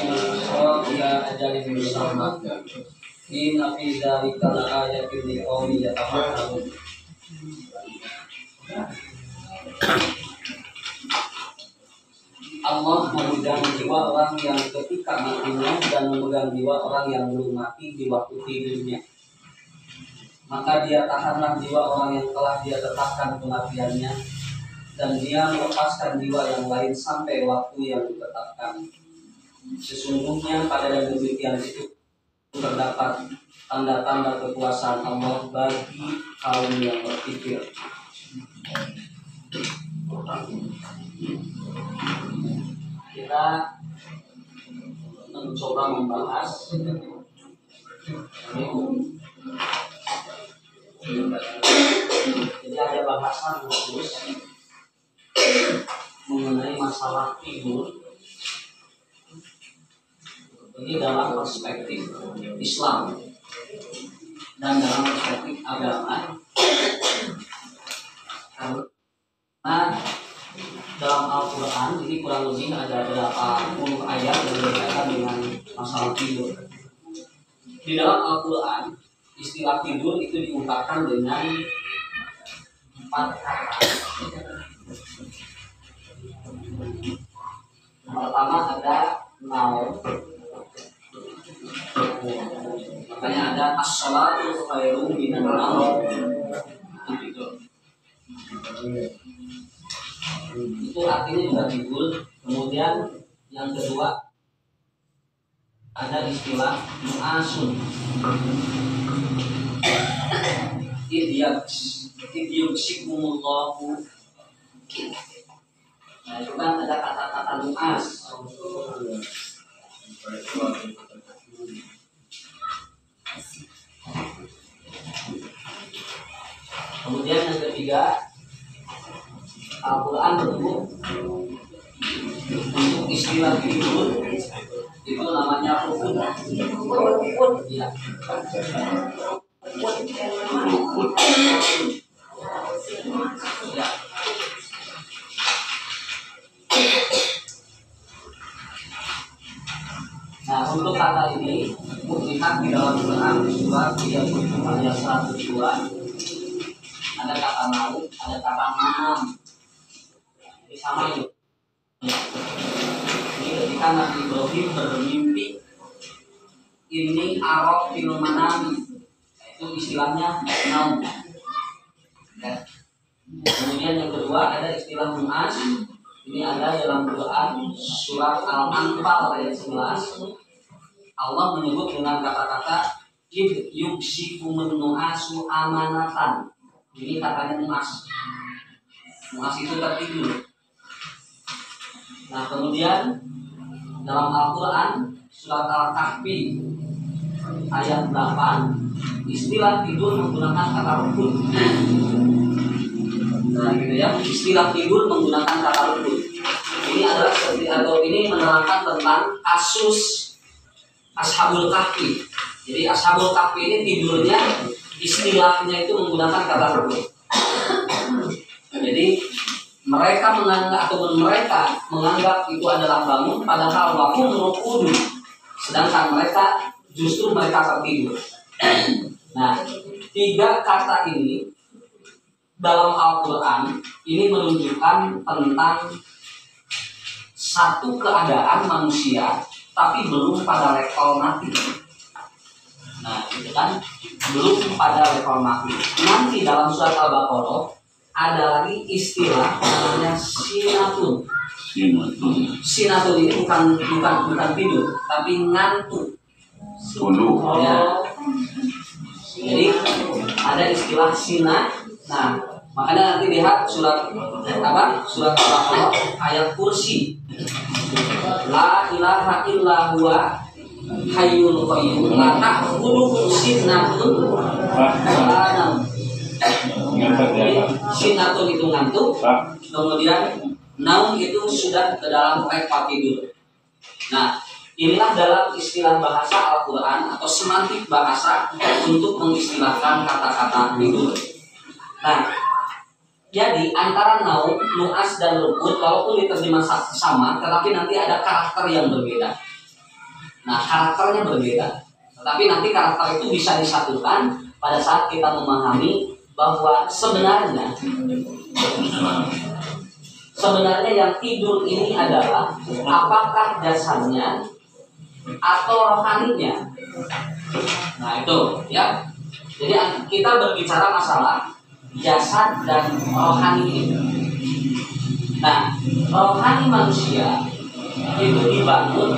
al-yusra ila ajalin musamma. Inna fi dzalika laayatin liqaumin yatafakkarun. Allah memegang jiwa orang yang ketika matinya dan memegang jiwa orang yang belum mati di waktu tidurnya. Maka dia tahanlah jiwa orang yang telah dia tetapkan kematiannya, dan dia melepaskan jiwa yang lain sampai waktu yang ditetapkan. Sesungguhnya pada yang demikian itu terdapat tanda-tanda kekuasaan Allah bagi kaum yang berpikir. Kita mencoba membahas jadi ada bahasan khusus mengenai masalah tidur. Ini dalam perspektif Islam dan dalam perspektif agama. Karena dalam Al-Quran ini kurang lebih ada beberapa puluh ayat yang berkaitan dengan masalah tidur. Di dalam Al-Quran istilah tidur itu diungkapkan dengan 4 kata. Yang pertama ada naum. Makanya ada as-salatu khairum minan naum. Itu artinya juga tidur. Kemudian yang kedua ada istilah mu'asun. Idyabsikumullahu. Nah itu kan ada kata-kata mu'as. Kemudian yang ketiga, Al-Quran menyebut untuk istilah tidur itu namanya rukun. Ya. Ya. Nah untuk kata ini lihat di dalam Quran surat 37 ayat 102 ada kata naum, ada kata manam. Ini sama itu. Ini ketika Nabi Ibrahim bermimpi, ini arok fil manami, itu istilahnya naum. Ya. Kemudian yang kedua ada istilah mu'as. Ini ada dalam Quran surat Al-Anfal ayat 11. Allah menyebut dengan kata-kata id yuksifumun nu'asu amanatan. Ini katanya mu'as. Mu'as itu tertidur. Nah kemudian dalam Al-Quran surat Al-Kahfi ayat 8 istilah tidur menggunakan kata rukun. Nah gitu ya, istilah tidur menggunakan kata rukun. Ini adalah seperti atau ini menerangkan tentang kasus Ashabul Kahfi. Jadi Ashabul Kahfi ini tidurnya istilahnya itu menggunakan kata rukun. Jadi mereka menganggap itu adalah bangun, padahal wahum rukudu, sedangkan mereka justru tertidur. Nah, 3 kata ini dalam Al-Quran ini menunjukkan tentang satu keadaan manusia, tapi belum pada level mati. Nah, itu kan belum pada level mati. Nanti dalam surat Al-Baqarah ada lagi istilah namanya sinatun. Sinatun ini bukan tidur, tapi ngantuk. Ya. Jadi ada istilah sina. Nah, makanya nanti lihat surat Surat Al-Baqarah ayat kursi. La ilaha illa huwa hayyul qayyum la ta'khudhuhu sinatun wa la nawm. Sinatun itu ngantuk, kemudian naum itu sudah ke dalam level tidur. Nah, inilah dalam istilah bahasa Al-Quran atau semantik bahasa untuk mengistilahkan kata-kata tidur. Nah, jadi antara naum, nu'as dan rukun walaupun diterjemah sama, tetapi nanti ada karakter yang berbeda. Nah, karakternya berbeda. Tetapi nanti karakter itu bisa disatukan pada saat kita memahami bahwa sebenarnya yang tidur ini adalah apakah jasadnya atau rohaninya. Nah, itu ya. Jadi kita berbicara masalah jasad dan rohani ini. Nah, rohani manusia itu dibangun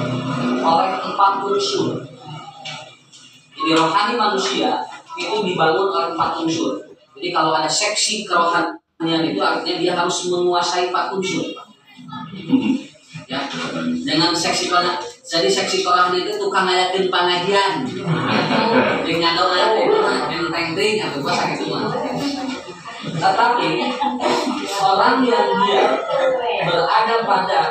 oleh 4 unsur. Jadi rohani manusia itu dibangun oleh 4 unsur. Jadi kalau ada seksi kerohanian itu artinya dia harus menguasai 4 unsur. Ya, dengan seksi kerohanian. Jadi seksi kerohanian itu tukang ngayakeun pengajian. Jeung nyador aya itu teng-teng atau bahasa gitu mah. Tetapi orang yang dia berada pada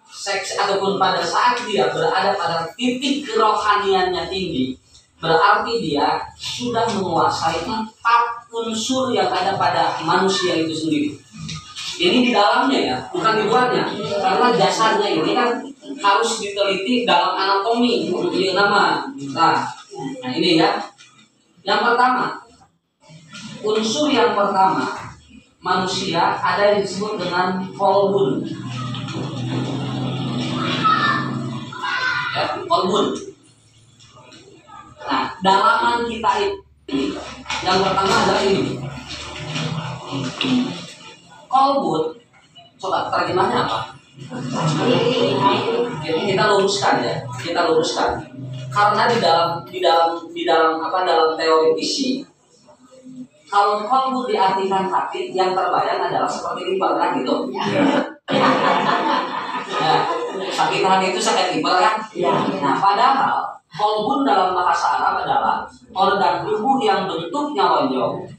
seks ataupun pada saat dia berada pada titik kerohaniannya tinggi, berarti dia sudah menguasai 4 unsur yang ada pada manusia itu sendiri. Ini di dalamnya ya, bukan di luarnya. Karena jasadnya ini kan harus diteliti dalam anatomi, yang nama. Nah, ini ya. Yang pertama, unsur yang pertama manusia ada yang disebut dengan kolbun. Ya, kolbun. Nah, dalaman kita ini yang pertama adalah ini. Kolbun, coba terjemahnya apa? Jadi kita luruskan ya, Karena dalam teori visi, kalau kolbun diartikan hati, yang terbayang adalah seperti limbah kan gitu. Nah, sakit hati itu sakit limbah kan? Nah, padahal kolbun dalam bahasa Arab adalah organ tubuh yang bentuknya lonjong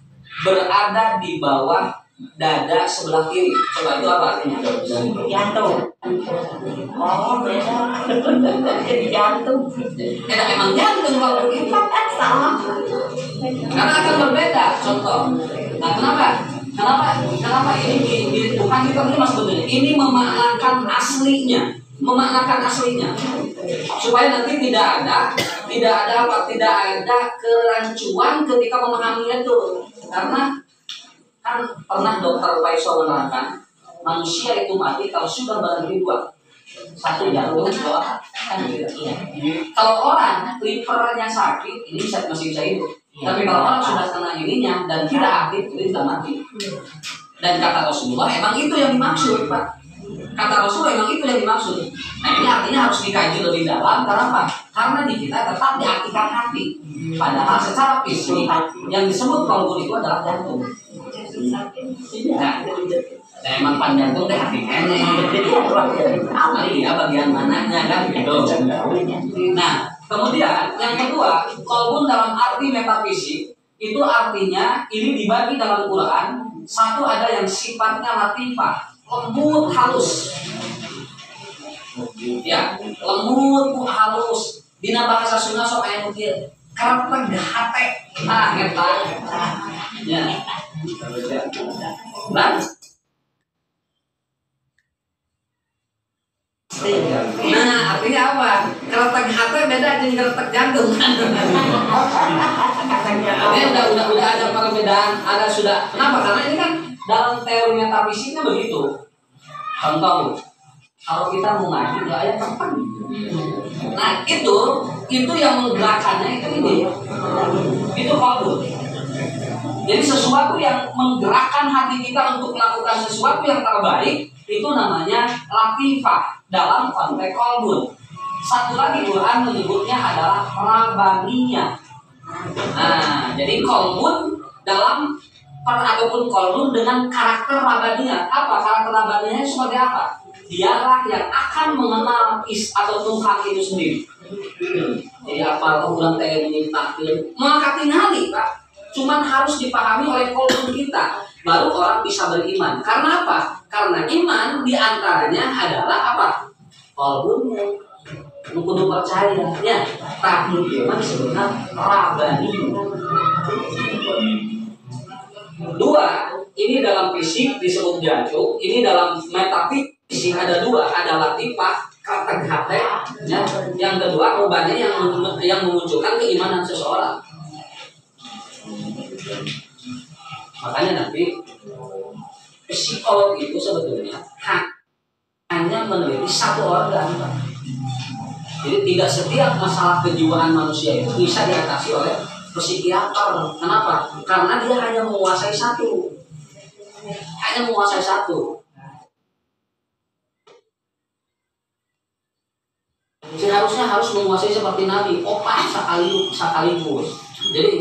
berada di bawah dada sebelah kiri. Coba itu apa artinya? Jantung. Oh, beda. Jadi jantung. Emang jantung kalau begitu? Sama. Karena akan berbeda. Contoh. Nah, kenapa ini bukan diterjemah sebetulnya? Ini memaknakan aslinya. Supaya nanti tidak ada kerancuan ketika memahaminya itu. Karena kan pernah dokter Faisal menerangkan manusia itu mati kalau sudah berhenti 2. 1 jantung, 2 kan gitu. Kalau orang livernya sakit, ini masih bisa hidup. Tapi kalau orang sudah kena ininya dan tidak aktif, itu sudah mati. Dan kata Rasulullah emang itu yang dimaksud, Pak. Nah, ini artinya harus dikaji lebih dalam. Kenapa? Karena di kita tetap diartikan hati. Padahal secara fisik yang disebut kolbun itu adalah jantung. Nah, emang panjantung teh hati kene. Iya, bagian mananya kan gitu. Nah, kemudian yang kedua, kolbun dalam arti metafisik itu artinya ini dibagi dalam Quran. 1 ada yang sifatnya latifah, lembut halus. Ya, lembut halus. Dina bahasa Sunda sok aya nu kieu. Karakter hate. Ah, eta. Ya. Nah, artinya apa? Keretek hati beda dengan keretek jantung kan? Artinya udah ada perbedaan, sudah. Kenapa? Karena ini kan dalam teori metafisiknya begitu. Contoh, kalau kita mau ngaji nggak ada teman. Nah, itu yang menggerakkannya itu kolbun. Jadi sesuatu yang menggerakkan hati kita untuk melakukan sesuatu yang terbaik itu namanya latifah dalam konteks kolbun. Satu lagi Quran menyebutnya adalah rabaniyah. Nah, jadi kolbun ataupun kolbun dengan karakter rabaniyah. Apa karakter rabaniyahnya seperti apa? Dialah yang akan mengenal atau Tuhan itu sendiri. Jadi apa orang teh menyintakeun maka tingali, Pak. Cuman harus dipahami oleh kolbun kita, baru orang bisa beriman. Karena apa? Karena iman diantaranya adalah apa? Kolbunnya. Kudu percaya, ya. Tahun iman sebenarnya rabani. 2, ini dalam fisik disebut jantung, ini dalam metafisik ada 2, ada latifah, hati. Ya. Yang kedua rubahnya yang memunculkan keimanan seseorang. Makanya nanti psikolog itu sebetulnya hanya meneliti satu organ. Jadi tidak setiap masalah kejiwaan manusia itu bisa diatasi oleh psikiater. Kenapa? Karena dia hanya menguasai satu. Hanya menguasai satu. Seharusnya harus menguasai seperti Nabi, opat sekaligus. Jadi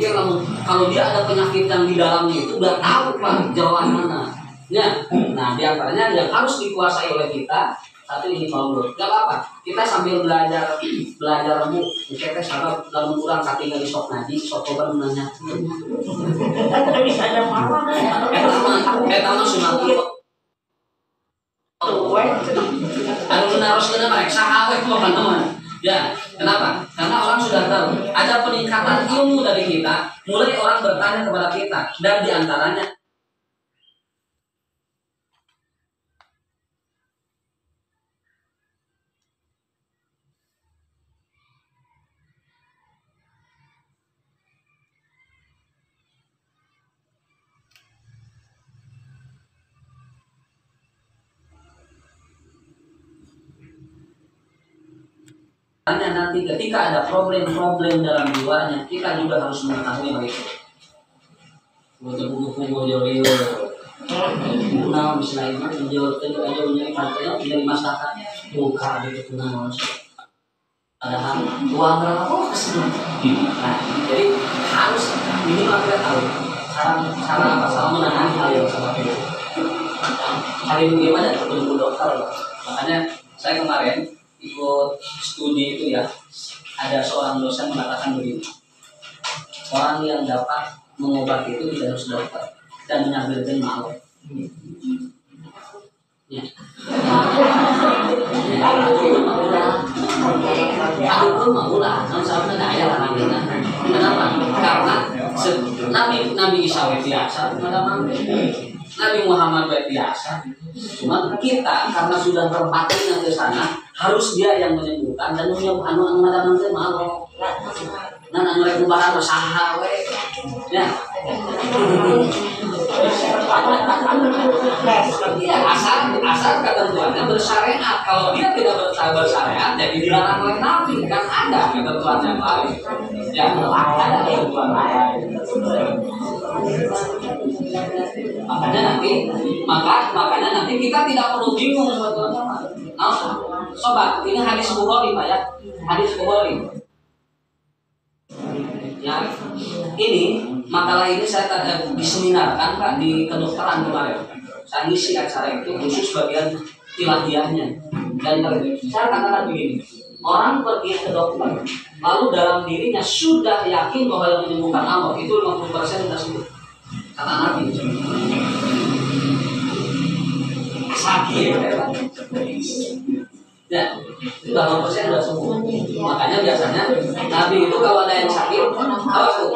kalau dia ada penyakit yang di dalamnya itu udah tahu Pak jalan mana. Ya, nah diantaranya yang harus dikuasai oleh kita satu ini Paulus. Gak apa-apa, kita sambil belajar mu, kita sahabat dalam kurang kaki nggak sok ngaji, sok coba menanya. Kita bisa ada marah. Pertama sunat itu. Harus kena mereka awet teman-teman. Ya, kenapa? Karena orang sudah tahu ada peningkatan ilmu dari kita, mulai orang bertanya kepada kita, dan diantaranya nanti ketika ada problem-problem dalam jiwanya, kita juga harus mengetahui hal itu. Buku-buku jauh nah misalnya menjauh aja menjadi partainya menjadi masyarakat buka gitu kenal padahal uang berapa nah jadi harus minimal kita tahu cara menangani hal yang seperti itu. Hari ini gimana ketemu dokter makanya saya kemarin ikut studi itu ya, ada seorang dosen mengatakan begini, orang yang dapat mengobati itu tidak harus dokter dan menyabirkan malu. Ya. Aku maulah, sama daya lah kita. Kenapa? Karena Nabi Isa biasa, Nabi Muhammad biasa. Cuma kita karena sudah terpakai ke sana, harus dia yang menyembuhkan dan anu teh malu. Nah, mereka kubahan usaha we. Ya. Iya, asal ketentuannya bersyariat. Kalau dia tidak bersyariat, jadi dilarang oleh Nabi. Kan ada ketentuan yang lain. Ya, ada ketentuan lain. Makanya nanti kita tidak perlu bingung teman-teman. Nah, sobat, ini hadis Bukhari Pak ya. Hadis Bukhari. Ya, ini makalah ini saya diseminarkan Pak di kedokteran kemarin. Saya ngisi acara itu khusus bagian ilahiyahnya. Dan saya katakan begini, orang pergi ke dokter, lalu dalam dirinya sudah yakin bahwa yang menyembuhkan Allah itu 50% sudah sembuh. Kata Nabi. Sakit ya, 80% sudah sembuh. Makanya biasanya Nabi itu kalau ada yang sakit, apa tuh?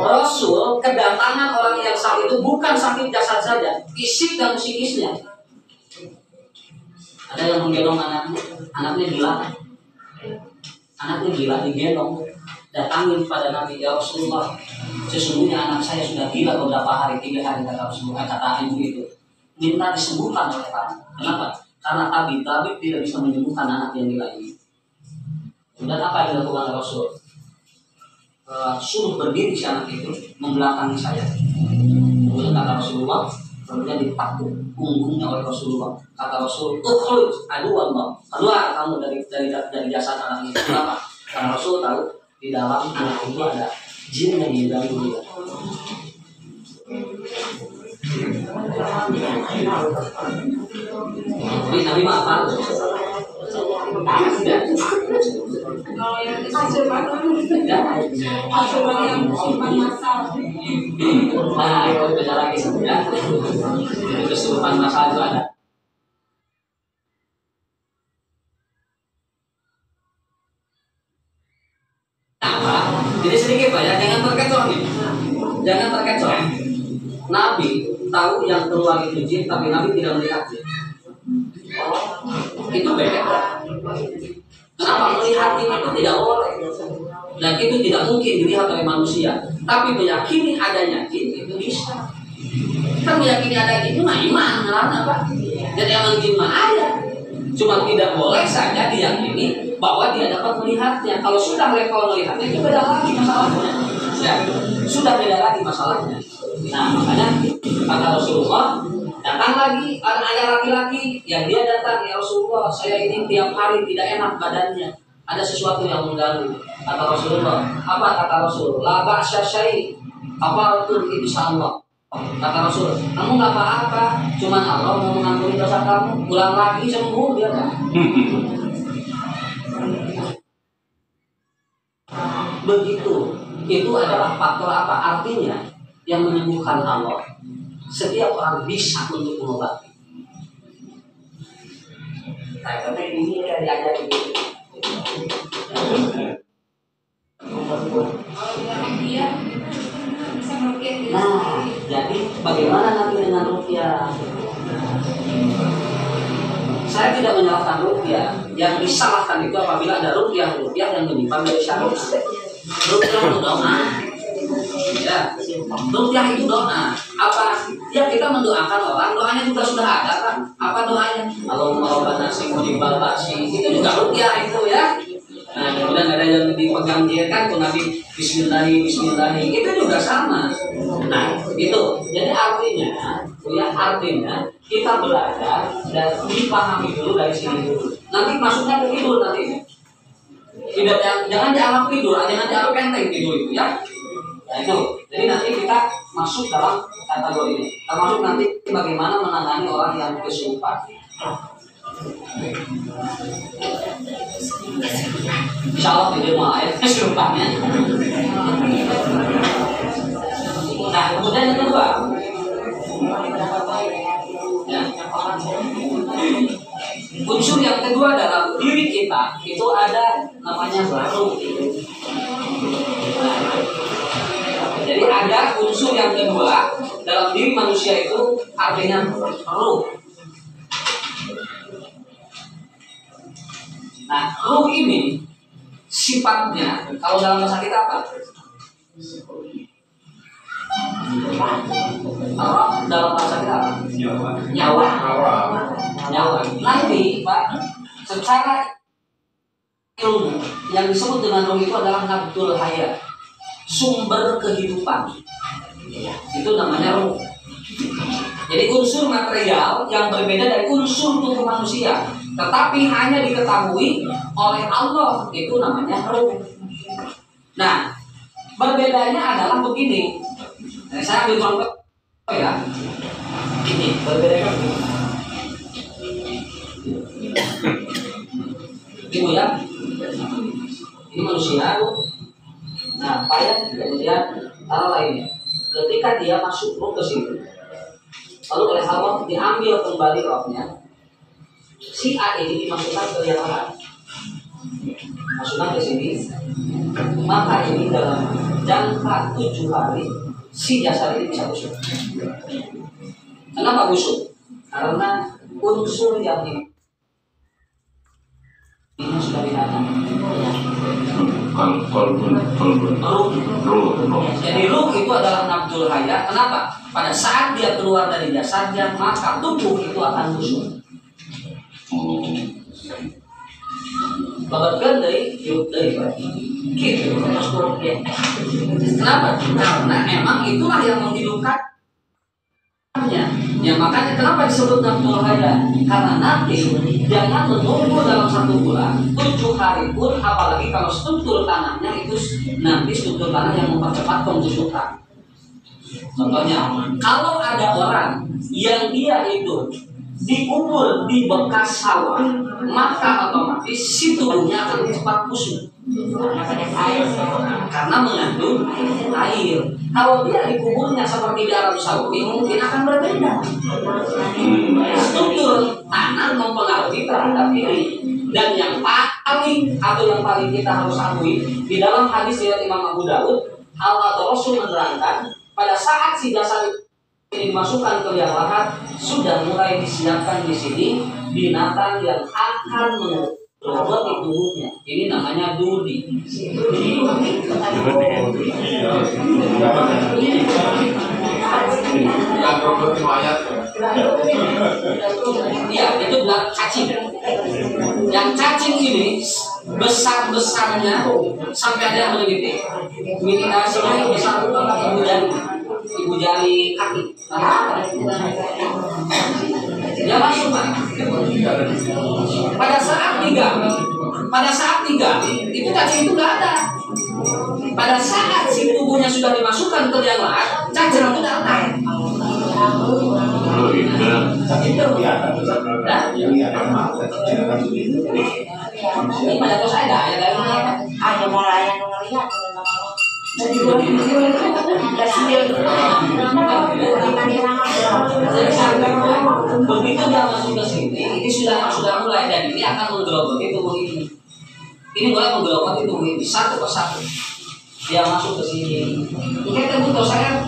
Rasul kedatangan orang yang sakit itu bukan sakit jasad saja, fisik dan psikisnya. Ada yang menggendong anaknya gila digendong, datangin pada Nabi, ya Rasulullah, sesungguhnya anak saya sudah gila beberapa hari, 3 hari kata ibu itu, minta disembuhkan oleh kamu. Kenapa? Karena tabib tidak bisa menyembuhkan anak yang gila ini. Dan apa yang dilakukan Rasul? Suruh berdiri si anak itu membelakangi saya. Kemudian kata Rasulullah, kemudian dipaku punggungnya oleh Rasulullah. Kata Rasul, aduh Allah, keluar kamu dari jasad anak ini. Kenapa? Karena Rasul tahu di dalam anak itu ada jin yang mengganggu dia. Jadi Nabi maafkan. Kalau yang kesurupan yang kesurupan masal. Nah, itu beda lagi ya. Jadi kesurupan masal itu ada. Jadi sedikit Pak ya, jangan terkecoh nih. Jangan terkecoh. Nabi tahu yang keluar itu jin, tapi Nabi tidak melihatnya. Itu beda. Kenapa? Melihat ini itu tidak boleh. Dan itu tidak mungkin dilihat oleh manusia. Tapi meyakini adanya jin itu bisa. Kan meyakini ada jin itu mah iman, apa? Jadi emang jin mah ada. Cuma tidak boleh saja diyakini bahwa dia dapat melihatnya. Kalau sudah level melihatnya itu beda lagi masalahnya. Ya, sudah beda lagi masalahnya. Nah, makanya kata Rasulullah, datang lagi ada laki-laki yang dia datang, ya Rasulullah, saya ini tiap hari tidak enak badannya, ada sesuatu yang mengganggu. Kata Rasulullah, apa kata Rasul? La ba'sya syai', apa itu insyaallah. Kata Rasul, kamu nggak apa-apa, cuman Allah mau mengampuni dosa kamu, pulang lagi sembuh dia kan. Begitu, itu adalah faktor apa? Artinya yang menyembuhkan Allah, setiap orang bisa untuk mengobati. Nah, tapi ini yang diajari gitu. Nah, jadi bagaimana nanti dengan ruqyah? Saya tidak menyalahkan ruqyah. Yang disalahkan itu apabila ada ruqyah yang menyimpang dari syariat. Ruqyah itu doa. Ya, ruqyah itu doa. Apa? Ya kita mendoakan orang, doanya juga sudah ada kan? Apa doanya? Allahumma rabbana nasi mujibal ba'si. Itu juga ruqyah itu ya. Nah, kemudian ada yang dipegang dia kan tuh Nabi Bismillahi itu juga sama. Nah, itu. Jadi artinya kita belajar dan dipahami dulu dari sini dulu. Nanti masuknya ke tidur nanti. Tidak jangan dianggap tidur, jangan dianggap enteng tidur itu ya. Nah, itu. Jadi nanti kita masuk dalam kategori ini. Termasuk nanti bagaimana menangani orang yang kesurupan. Insya Allah tidak mau air kesurupannya. Nah, kemudian yang kedua, ya, unsur yang kedua dalam diri kita itu ada namanya ruh. Jadi ada unsur yang kedua dalam diri manusia itu artinya ruh. Nah, ruh ini sifatnya kalau dalam bahasa kita apa? Roh dalam bahasa kita apa? Nyawa. Nanti Pak, secara ilmu yang disebut dengan ruh itu adalah nabdul hayat, sumber kehidupan. Itu namanya ruh. Jadi unsur material yang berbeda dari unsur tubuh manusia, tetapi hanya diketahui oleh Allah, itu namanya ruh. Nah, berbedanya adalah begini. Saya ambil contoh ya. Ini berbedanya begini. Ibu ya, ini manusia. Nah, payah kemudian taruh lainnya. Ketika dia masuk ruh ke situ, lalu oleh Allah diambil kembali rohnya, si A ini dimasukkan ke yang lain, masukkan ke sini, maka ini dalam jangka 7 hari si jasad ini bisa busuk. Kenapa busuk? Karena unsur yang ini sudah binatang. Ruh. Jadi ruh itu adalah nabdul hayat. Kenapa? Pada saat dia keluar dari jasadnya, maka tubuh itu akan busuk. Babatkan dari gitu. Kenapa? Karena emang itulah yang menghidupkannya. Ya makanya kenapa disebut nabdul hayat? Karena nanti jangan menunggu dalam 1 bulan, 7 hari pun, apalagi kalau struktur tanahnya itu nanti struktur tanah yang mempercepat pembusukan. Contohnya, kalau ada orang yang dia itu dikubur di bekas sawah, maka otomatis si tubuhnya akan cepat busuk karena mengandung air. Kalau dia dikuburnya seperti di Arab Saudi, mungkin akan berbeda. Struktur tanah mempengaruhi terhadap ini. Dan yang paling kita harus akui di dalam hadis riwayat Imam Abu Daud, Allah atau Rasul menerangkan pada saat si jasad ini dimasukkan ke liang lahat, sudah mulai disiapkan di sini binatang yang akan robot di tubuhnya. Ini namanya dudi. Iya, itu bilang cacing. Yang cacing ini besar-besarnya sampai ada yang meneliti imitasinya besar ibu jari kaki. Dia masuk Pak. Pada saat tiga itu cacing itu nggak ada. Pada saat si tubuhnya sudah dimasukkan ke liang lahat, cacing itu datang. Itu. Ini pada kos ada Ada mulai yang ngelihat. Begitu dia masuk ke sini, ini sudah mulai dan ini akan menggerogoti tubuh ini. Ini mulai menggerogoti tubuh ini satu persatu. Dia masuk ke sini. Ini kan butuh saya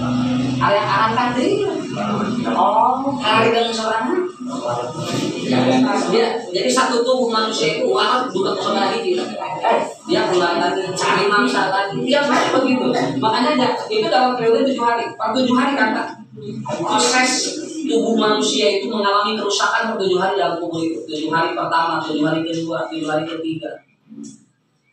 area angkat diri. Hari dengan serangan. Jadi satu tubuh manusia itu akan bukan saudara ini. Dia mulai lagi cari mangsa lagi. Dia masih begitu. Makanya itu dalam periode 7 hari. Per 7 hari kan Pak? Proses tubuh manusia itu mengalami kerusakan per 7 hari dalam tubuh itu. 7 hari pertama, 7 hari kedua, 7 hari ketiga.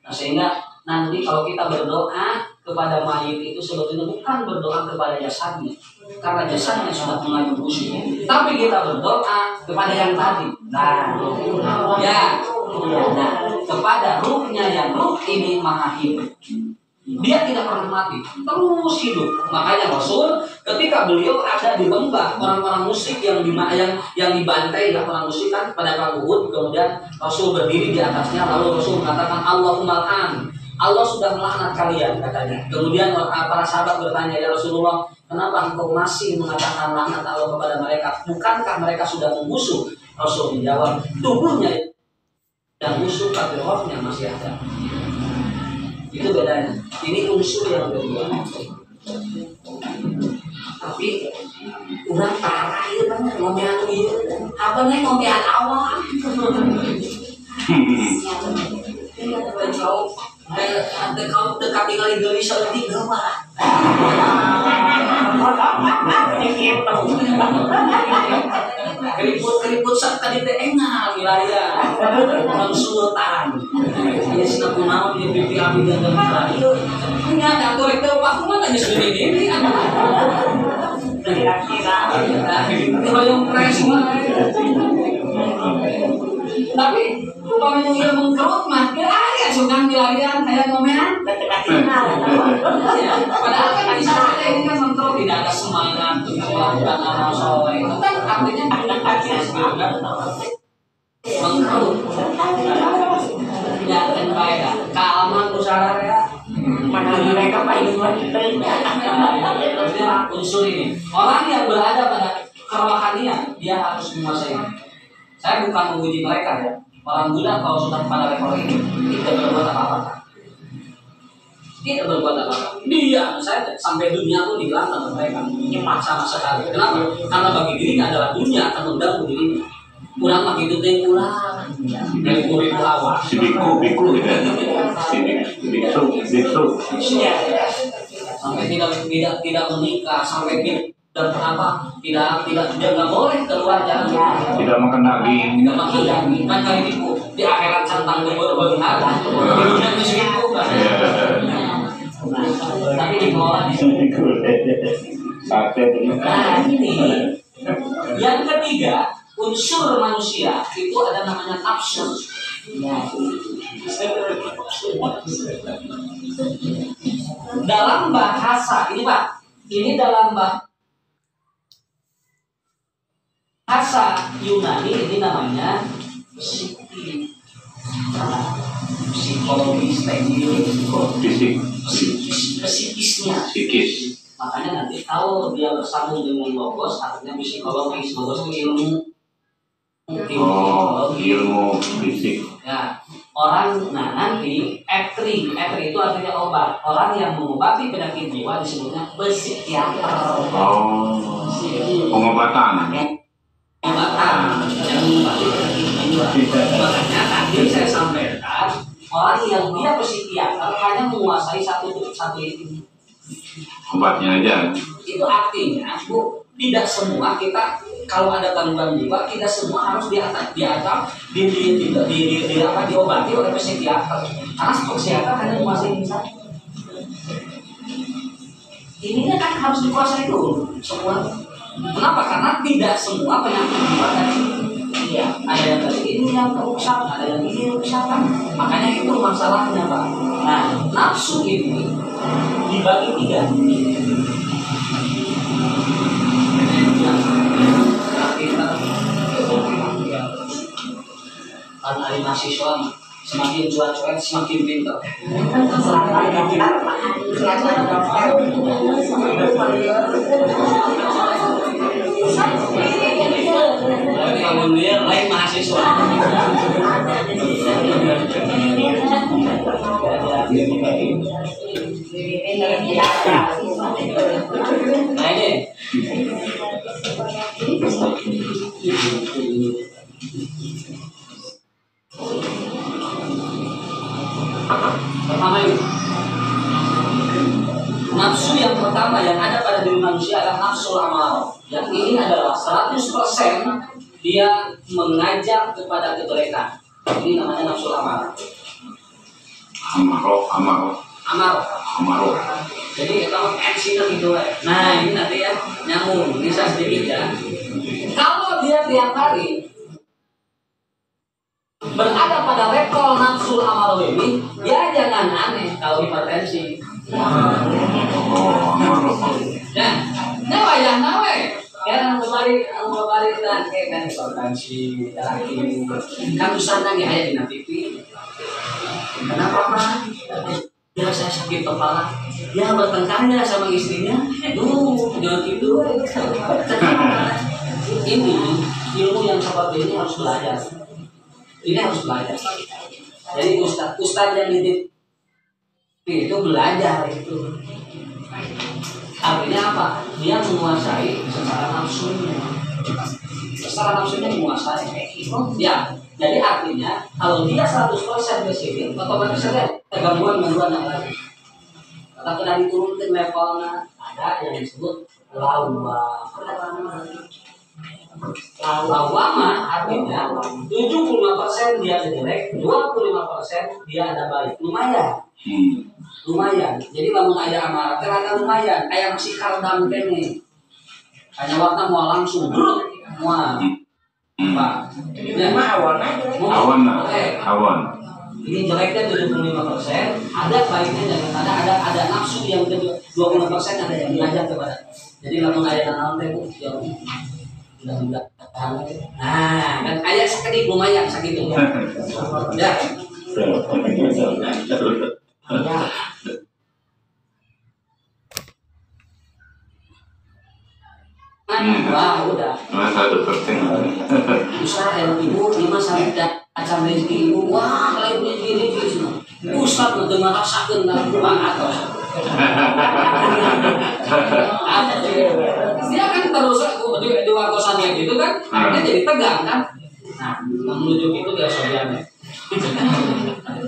Nah sehingga nanti kalau kita berdoa kepada mayit itu sebetulnya bukan berdoa kepada jasadnya, karena jasadnya sudah mulai membusuk. Tapi kita berdoa kepada yang tadi. Nah, kepada ruhnya yang ruh ini maha hidup. Dia tidak pernah mati, terus hidup. Makanya Rasul ketika beliau ada di lembah orang-orang musyrik yang dibantai orang musyrik kan pada perang Uhud, kemudian Rasul berdiri di atasnya lalu Rasul mengatakan Allahumma al'an. Allah sudah melaknat kalian katanya. Kemudian para sahabat bertanya, ya Rasulullah, kenapa engkau masih mengatakan laknat Allah kepada mereka? Bukankah mereka sudah membusuk? Rasul menjawab, tubuhnya yang busuk tapi rohnya masih ada. Itu bedanya. Ini unsur yang kedua. Tapi kurang parah ya banyak ngomean itu. Apa nih ngomean awal? Kau dekat tinggal di Indonesia lebih gemar. Keriput serta di tengah wilayah orang Sultan. Dia senang kunaon di pipi api dan tempat. Punya ada korek terpaku mana aja sudah ini. Kalau yang pres tapi umpamanya dia mengkerut mah ya sudah wilayah kayak ngomean padahal kan di sana ini kan mengkerut tidak ada semangat untuk melakukan amal soleh itu kan artinya mengkerut ya kan baik kealaman usaha ya mana mereka paling unsur ini orang yang berada pada kerohanian dia harus menguasai. Saya bukan menguji mereka ya. Orang Buddha kalau sudah pada level ini tidak berbuat apa-apa. Tidak berbuat apa-apa. Dia saya sampai dunia pun dihilangkan oleh mereka. Nyemat sama sekali. Kenapa? Karena bagi dirinya adalah dunia akan mengganggu dirinya. Kurang mah hidup yang kurang. Dari kulit awal. Si biku biksu. Sampai tidak menikah, sampai dan kenapa tidak dia nggak boleh keluar jalan Tidak makan daging. tidak makan daging kan kali itu di akhirat centang berharga di dunia itu itu kan tapi dikelola di Sate. nah ini yang ketiga unsur manusia itu ada namanya nafsu. Dalam bahasa ini Pak, ini dalam bahasa Yunani ini namanya psikologis, psikisnya. Makanya nanti kalau dia bersambung dengan logos, artinya psikologis. Logos itu ilmu fisik. Ya, orang nanti etri itu artinya obat. Orang yang mengobati penyakit jiwa disebutnya psikiater. Pengobatan. pengobatan yang mengobati penyakit jiwa. Makanya tadi saya sampaikan orang yang dia psikiater hanya menguasai satu itu. Obatnya aja. Itu artinya Bu, tidak semua kita kalau ada gangguan jiwa tidak semua harus diobati oleh psikiater. Karena psikiater hanya menguasai ini saja. Ininya kan harus dikuasai dulu semua. Kenapa? Karena tidak semua penyakit jiwa dari ya, ada yang dari ini yang rusak, ada yang ini rusak kan. Makanya itu masalahnya Pak. Nah, nafsu ini dibagi 3. Karena hari mahasiswa semakin cuat-cuat semakin pintar. Jadi kalau dia lain mahasiswa. Nah ini. Pertama ini nafsu yang pertama yang ada pada diri manusia adalah nafsu amal. Yang ini adalah 100% dia mengajak kepada kejelekan. Ini namanya nafsu amal. Amaro. Jadi kalau aksinya gitu. Nah ini nanti ya nyambung. Ini saya sedikit ya. Kalau dia tiap hari berada pada level nafsu amal ini, ya jangan aneh kalau hipertensi. Nah, wayah nawe. Ya kembali dan kan hipertensi lagi. Kan usahanya nggak ada di TV. Kenapa Pak? Ya saya sakit kepala. Ya bertengkarnya sama istrinya. Jangan gitu. Ini ilmu yang seperti ini harus belajar. Ini harus belajar. Jadi ustaz yang didik itu belajar itu. Artinya apa? Dia menguasai secara nafsunya. Secara nafsunya menguasai. Ya, jadi artinya kalau dia 100% ke sini, otomatis saja gangguan yang lain. Kalau sudah diturunkan levelnya, ada yang disebut lawama. Lawama artinya 75% dia jelek, 25% dia ada baik. Lumayan. Jadi lamun aya amarah ternyata lumayan. Aya masih kardam kene. Hanya warna mau langsung brut. Mual. Pak. Awan. Ini jeleknya 75%, ada baiknya dan ada nafsu yang 20% ada yang mengajak kepada. Jadi lamun aya nanaon teh ya mudah-mudahan. Nah, kan aya sakedik lumayan sakitu. Ya. Wah, udah. 1%. Usaha yang ibu 5 sampai acan rezeki ibu. Wah, lain rezeki semua. Ustaz udah ngerasakeun banget. Dia kan terus di wartosannya gitu kan, akhirnya jadi tegang kan. Nah, menuju itu dia soalnya.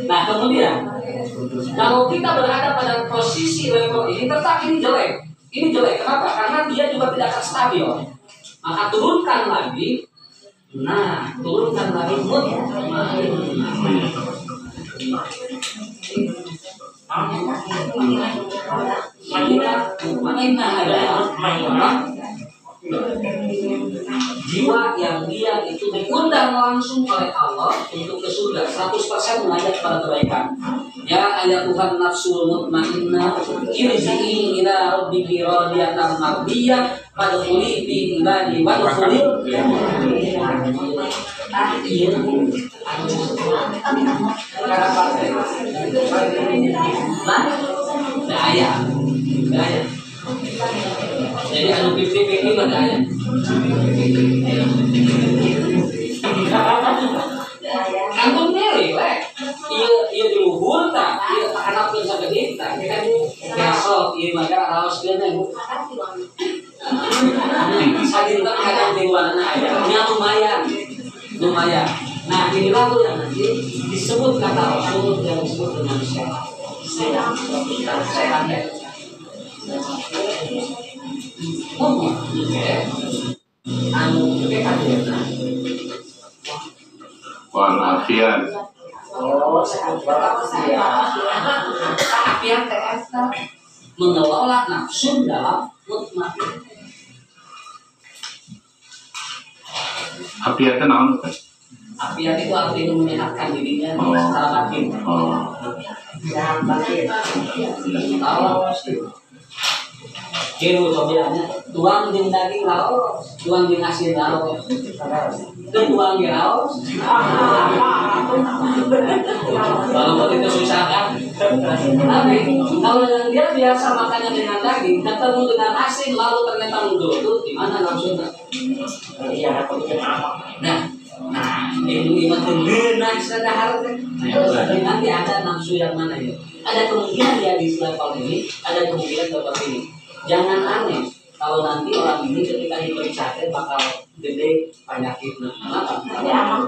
Nah, kemudian kalau kita berada pada posisi level ini, tetap ini jelek. Ini jelek, kenapa? Karena dia juga tidak akan stabil. Maka turunkan lagi. Nah, turunkan lagi mood. Jiwa yang dia itu diundang langsung oleh Allah untuk ke surga, 100% mengajak kepada kebaikan. Ya ayat Tuhan nafsul mutmainnah irji'i ila rabbiki radiyatan mardiyah fadkhuli fi ibadi wadkhuli daya. Jadi anu pikir pada daya. Kantong milih, iya di luhur tak, iya anak pun sampai kita kan besok, iya maka harus kena Sadin kan kadang di luar ayat, ya lumayan. Nah inilah tuh yang nanti disebut kata Rasul yang disebut dengan sehat. Sehat ya. Anu kadena. Walafiat. Oh, sehat walafiat. Mengelola nafsu dalam mutmain. Afiat itu naon? Afiat itu artinya menyehatkan dirinya secara batin. Sehat batin. Kalau kira cobaannya tuang jeung daging laos, tuang jeung asin laos, dan tuang jeung laos. Kalau itu susah kan? Tapi kalau dia biasa makannya dengan daging, ketemu dengan asin lalu ternyata menggelut, gimana nafsunya? Iya, aku bikin apa? Nah, ini iman benar sadar kan? Nanti ada nafsu yang mana ya? Ada kemungkinan ya di level ini, ada kemungkinan di level ini. Jangan aneh kalau nanti orang ini ketika diperiksa bakal gede penyakitnya. Kenapa?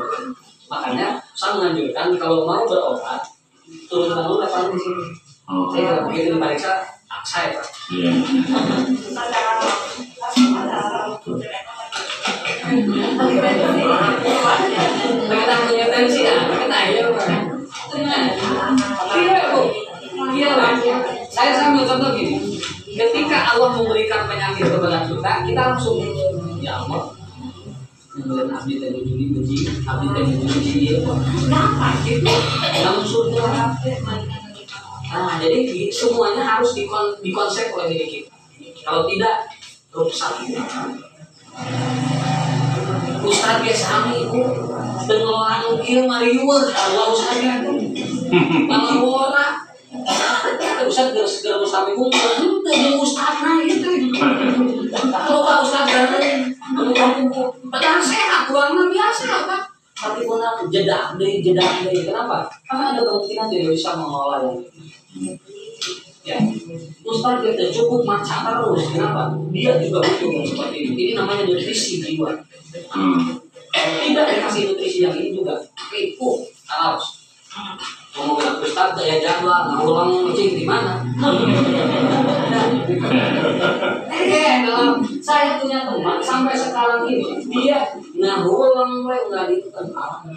Makanya saya menganjurkan kalau mau berobat turunkan dulu level di sini. Saya begitu diperiksa saya Pak. Iya. Kita punya tensi kita ya Pak. Iya, saya sambil contoh gini. Ketika Allah memberikan penyakit kepada kita langsung ya Allah. Kemudian abdi teh nuju benci, abdi teh nuju benci. Kenapa gitu? Langsung surga. Nah, jadi semuanya harus dikonsep oleh diri kita. Kalau tidak, rusak. Ustaz biasa itu pengelolaan kieu mariweuh Allah ustaznya. Pangawora Ustaz geus sami kumpul teu jeung ustazna gitu. Kalau ka ustaz dan padahal sehat kurangna biasa Pak. Tapi kuna jeda deui. Kenapa? Karena ada kemungkinan tidak bisa mengelola ya. Ustaz kita cukup maca terus. Kenapa? Dia juga butuh yang seperti ini. Ini namanya nutrisi jiwa. Tidak dikasih nutrisi yang ini juga. Oke, harus. Mau bilang Ustaz daya jadwal, ngulang kucing di mana? Dalam saya punya teman sampai sekarang ini dia ngulang nggak gitu.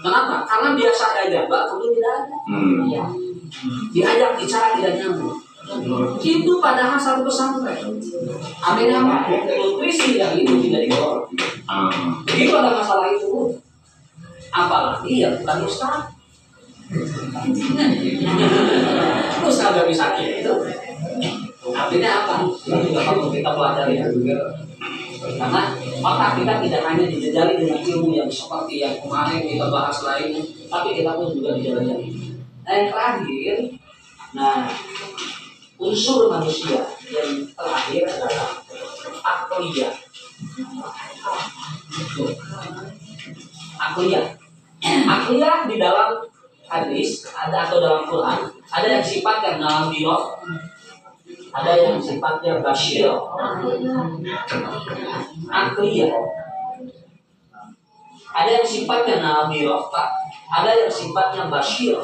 Kenapa? Karena biasa daya jadwal, kemudian tidak ada. Ya. Diajak bicara tidak nyambung. Itu padahal satu pesantren. Amin apa? Nutrisi yang itu tidak dikelola. Begitu ada masalah itu, apalagi ya bukan ustaz. Ustaz gak bisa gitu. Artinya apa? Itu juga perlu kita pelajari ya. Karena otak kita tidak hanya dijajali dengan ilmu yang seperti yang kemarin kita bahas lainnya, tapi kita pun juga dijajali. Nah yang terakhir, unsur manusia yang terakhir adalah akliyah. Akliyah di dalam hadis ada atau dalam Quran ada yang sifatnya dalam dialog, ada yang sifatnya basyir. Akliyah ada yang sifatnya nadirah, ada yang sifatnya basyir.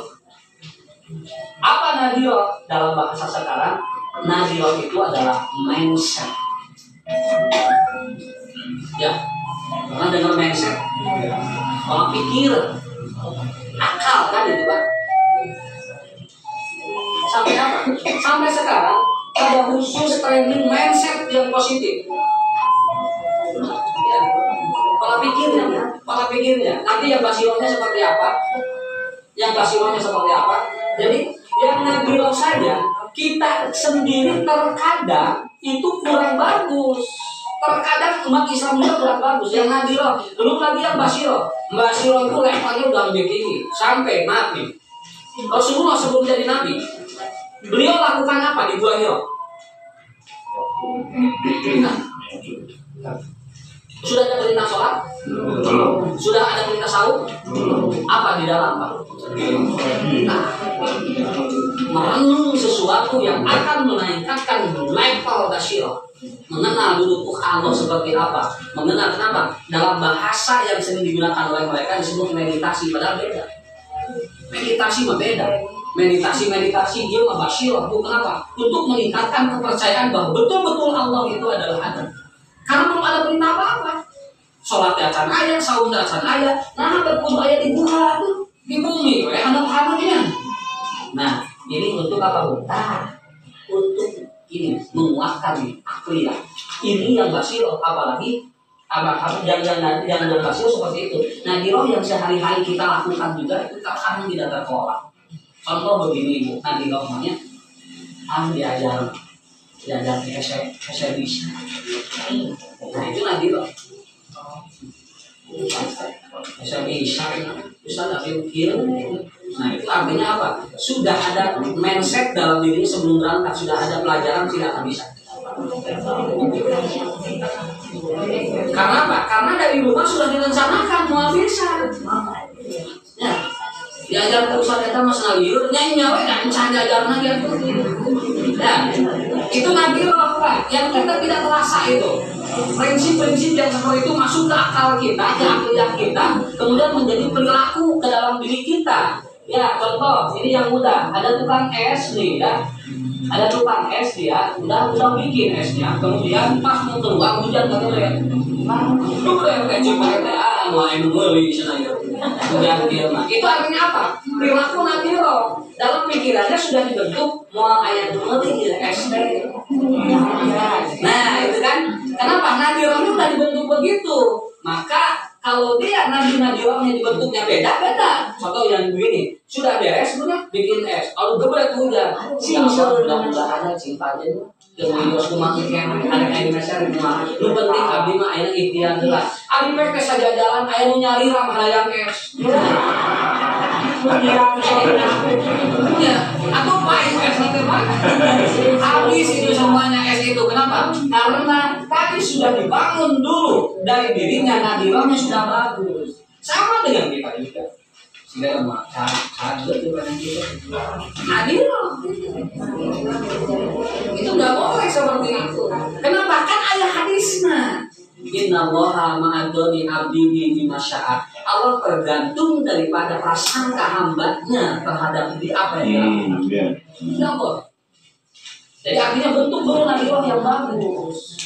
Apa nadirah dalam bahasa sekarang? Nadirah itu adalah mindset. Ya, pernah dengar mindset? Pola pikir, akal kan itu Pak. Sampai apa? Sampai sekarang ada khusus training mindset yang positif. Ya, pola pikirnya. Nanti yang basirohnya seperti apa? Jadi yang nadirah saja kita sendiri terkadang itu kurang bagus. Terkadang umat Islam juga kurang bagus. Yang nadirah, belum lagi yang basiroh. Basiroh itu levelnya udah lebih tinggi sampai Nabi. Rasulullah sebelum jadi Nabi, beliau lakukan apa di Gua Hira? Sudah ada perintah sholat? Belum. Sudah ada perintah sahur? Apa di dalam Pak? Merenung sesuatu yang akan menaikkan level basiroh. mengenal dulu Allah seperti apa, mengenal kenapa dalam bahasa yang sering digunakan oleh mereka disebut meditasi, padahal beda. Meditasi mah beda. Meditasi dia mah basyirah, kenapa? Untuk meningkatkan kepercayaan bahwa betul-betul Allah itu adalah ada. Karena belum ada perintah apa-apa. Sholat acan ayat, saum acan ayat, nah ada kudu ayat di bulan di bumi, ada. Nah, ini untuk apa, Bu? Untuk ini menguatkan akliyah. Ini yang basyirah, apalagi yang basyirah seperti itu. Nah, diroh yang sehari-hari kita lakukan juga itu terkadang tidak tertolak. Contoh begini, Bu, nadirohnya diajar bisa. Nah, itu nadiroh. Bisa tapi ukir. Nah, itu artinya apa? Sudah ada mindset dalam diri sebelum berangkat, sudah ada pelajaran tidak akan bisa. Karena apa? Karena dari rumah sudah direncanakan mau bisa. Ya, diajar ke Ustaz eta mas ngalieur nyawa dan can diajarna gitu. Ya, itu nadiroh Pak, yang kita tidak terasa itu. Prinsip-prinsip yang seperti itu masuk ke akal kita, ke akhlak kita, kemudian menjadi perilaku ke dalam diri kita. Ya, contoh, ini yang mudah. Ada tukang es nih ya. Ada tukang es dia, udah bikin esnya. Kemudian pas mau keluar hujan katanya ya. Lu udah kayak cuma mau beli sana ya. Kemudian dia mah. Itu artinya apa? Perilaku nadiroh. Dalam pikirannya sudah dibentuk mau ayat beli es teh. Nah, itu kan. Kenapa? Nadirohnya udah dibentuk begitu. Maka kalau dia nadirohnya dibentuknya beda. Contoh yang begini, sudah beres sebenarnya bikin es. Kalau gebret hujan, siapa mudah-mudahan ada cinta aja tuh. Kemudian rumah kita ada Indonesia di rumah. Lu penting abdi mah aya ikhtiar heula. Abdi mah saja jalan aya nu nyari ramah hayang es. Ya, atau paling es nanti Pak. Habis itu semuanya es itu. Kenapa? Karena tadi sudah dibangun dulu dari dirinya nadirohnya sudah bagus. Sama dengan kita juga. Sehingga makan betul dengan kita. Nadiroh. Itu nggak boleh seperti itu. Kenapa? Kan ada hadisnya. Innallaha ma'adoni abdi bima syaa. Allah tergantung daripada prasangka hambanya terhadap diri apa yang dia lakukan. Jadi artinya bentuk dulu nadiroh yang bagus.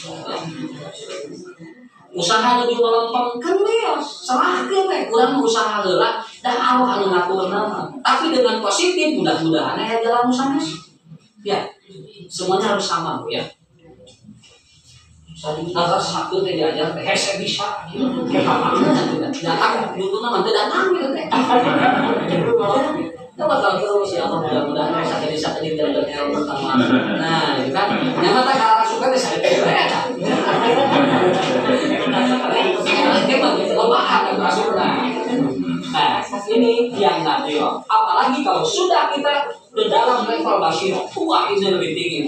Usaha lebih melempem kan ya, serahkan kurang usaha heula dan Allah anu ngatur nama. Tapi dengan positif mudah-mudahan ya jalan usaha. Ya, semuanya harus sama Bu ya. Agar satu teh diajar teh hese bisa. Datang butuh nama teh datang gitu teh. Coba tahu terus ya Allah mudah-mudahan saya bisa jadi jalan yang pertama. Nah, itu kan yang mata kalau suka teh saya teh ya. Nah, ini yang nadiroh. Apalagi kalau sudah kita di dalam level basyirah, wah ini lebih tinggi.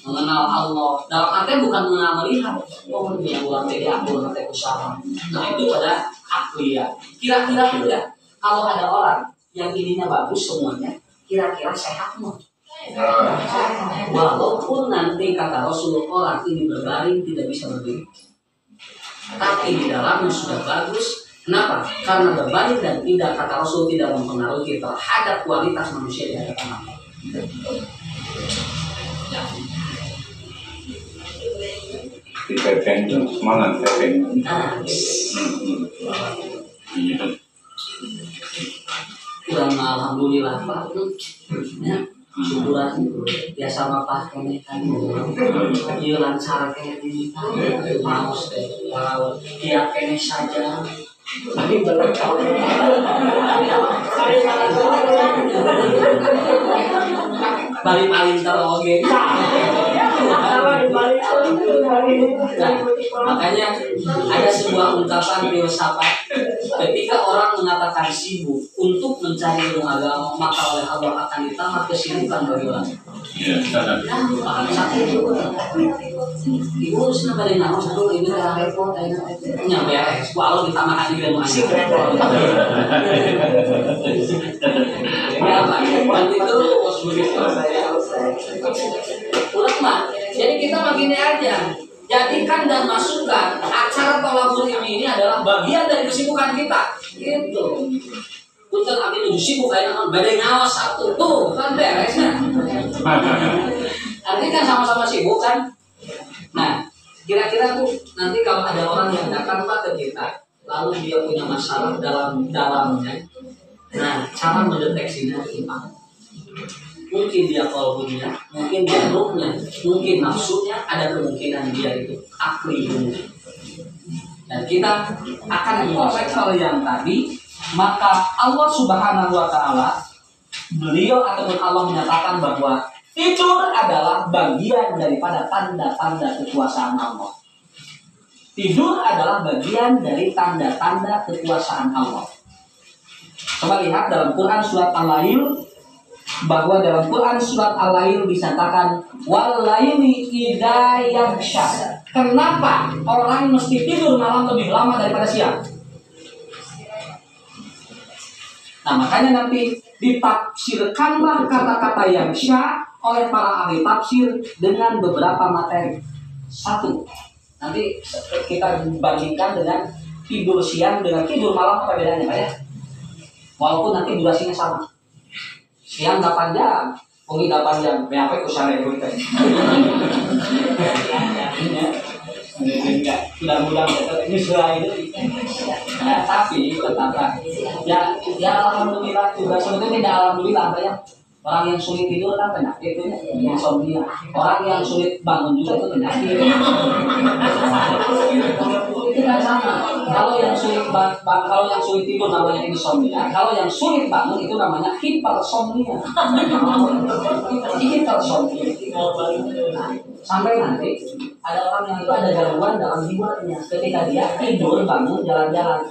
Mengenal Allah dalam artian bukan mengenal melihat. Oh, dia buat aku nanti usaha. Nah, itu pada akliyah. Kira-kira tidak kalau ada orang yang ininya bagus semuanya, kira-kira sehat mau? Walaupun nanti kata Rasulullah orang ini berbaring tidak bisa berdiri, tapi di dalamnya sudah bagus. Kenapa? Karena berbaring dan tidak, kata Rasul, tidak mempengaruhi terhadap kualitas manusia di hadapan Allah. Ya. Dipepeng semangat pepeng. Kurang alhamdulillah Pak. Ya. Syukuran biasa Bapak kene kan. Ieu lancar kene maos teh. Kalau dia kene saja. Tapi belum tahu. Bari paling teroge. Makanya ada sebuah ungkapan filsafat ketika orang mengatakan sibuk untuk mencari ilmu agama, maka oleh Allah akan ditambah kesibukan bagi orang. Ibu sudah pada nama satu ini telah repot, nyampe ya, walau ditambahkan ilmu asing. Ya apa? Nanti terus begitu. Ulama. Jadi kita begini aja. Jadikan dan masukkan acara tolabul ilmi ini adalah bagian dari kesibukan kita. Gitu. Punten abdi nu sibuk aya naon bade ngaos satu tuh kan beresnya. Artinya kan sama-sama sibuk kan. Nah, kira-kira tuh nanti kalau ada orang yang datang Pak ke kita, lalu dia punya masalah dalamnya. Nah, cara mendeteksinya gimana? Mungkin dia kolbunya, mungkin dia ruhnya, mungkin nafsunya, ada kemungkinan dia itu akli. Dan kita akan mengkorek hal yang tadi, maka Allah Subhanahu wa Ta'ala, beliau ataupun Allah menyatakan bahwa tidur adalah bagian daripada tanda-tanda kekuasaan Allah. Tidur adalah bagian dari tanda-tanda kekuasaan Allah. Coba lihat dalam Quran surat Al-Lail, bahwa dalam Quran surat Al-Lail disatakan wal laili idza yaghsha. Kenapa orang mesti tidur malam lebih lama daripada siang? Nah, makanya nanti ditafsirkanlah kata-kata yaghsha oleh para ahli tafsir dengan beberapa materi. Satu, nanti kita bandingkan dengan tidur siang dengan tidur malam, apa bedanya Pak ya? Walaupun nanti durasinya sama. Siang 8 jam, pagi 8 jam, berapa itu sehari itu kan? Mudah-mudahan ini selain itu. Nah, tapi tetap ya alhamdulillah juga sebetulnya tidak alhamdulillah Pak ya. Orang yang sulit tidur kan penyakit itu insomnia. Orang yang sulit bangun juga itu penyakit. Itu kan sama. Kalau yang sulit tidur namanya insomnia. Kalau yang sulit bangun itu namanya hipersomnia. Hipersomnia. Sampai nanti ada orang yang itu ada gangguan dalam jiwanya ketika dia tidur bangun jalan-jalan.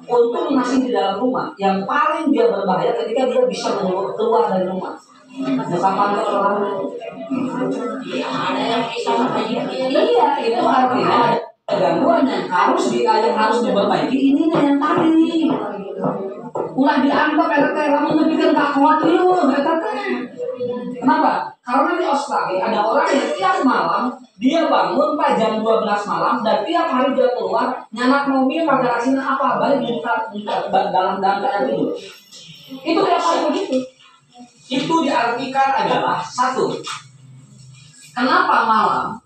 Untung masih di dalam rumah. Yang paling dia berbahaya ketika dia bisa keluar dari rumah. Misalkan orang Ada yang bisa iya, itu artinya ada gangguan yang harus diperbaiki. Ini yang tadi. Ulah dianggap kamu lebih tak khawatir. Kenapa? Karena di Australia ada orang yang tiap malam dia bangun Pak jam 12 malam dan tiap hari dia keluar nyanak mobil pakai rasina apa balik di dalam keadaan tidur. Itu tiap hari begitu. Itu diartikan adalah satu. Kenapa malam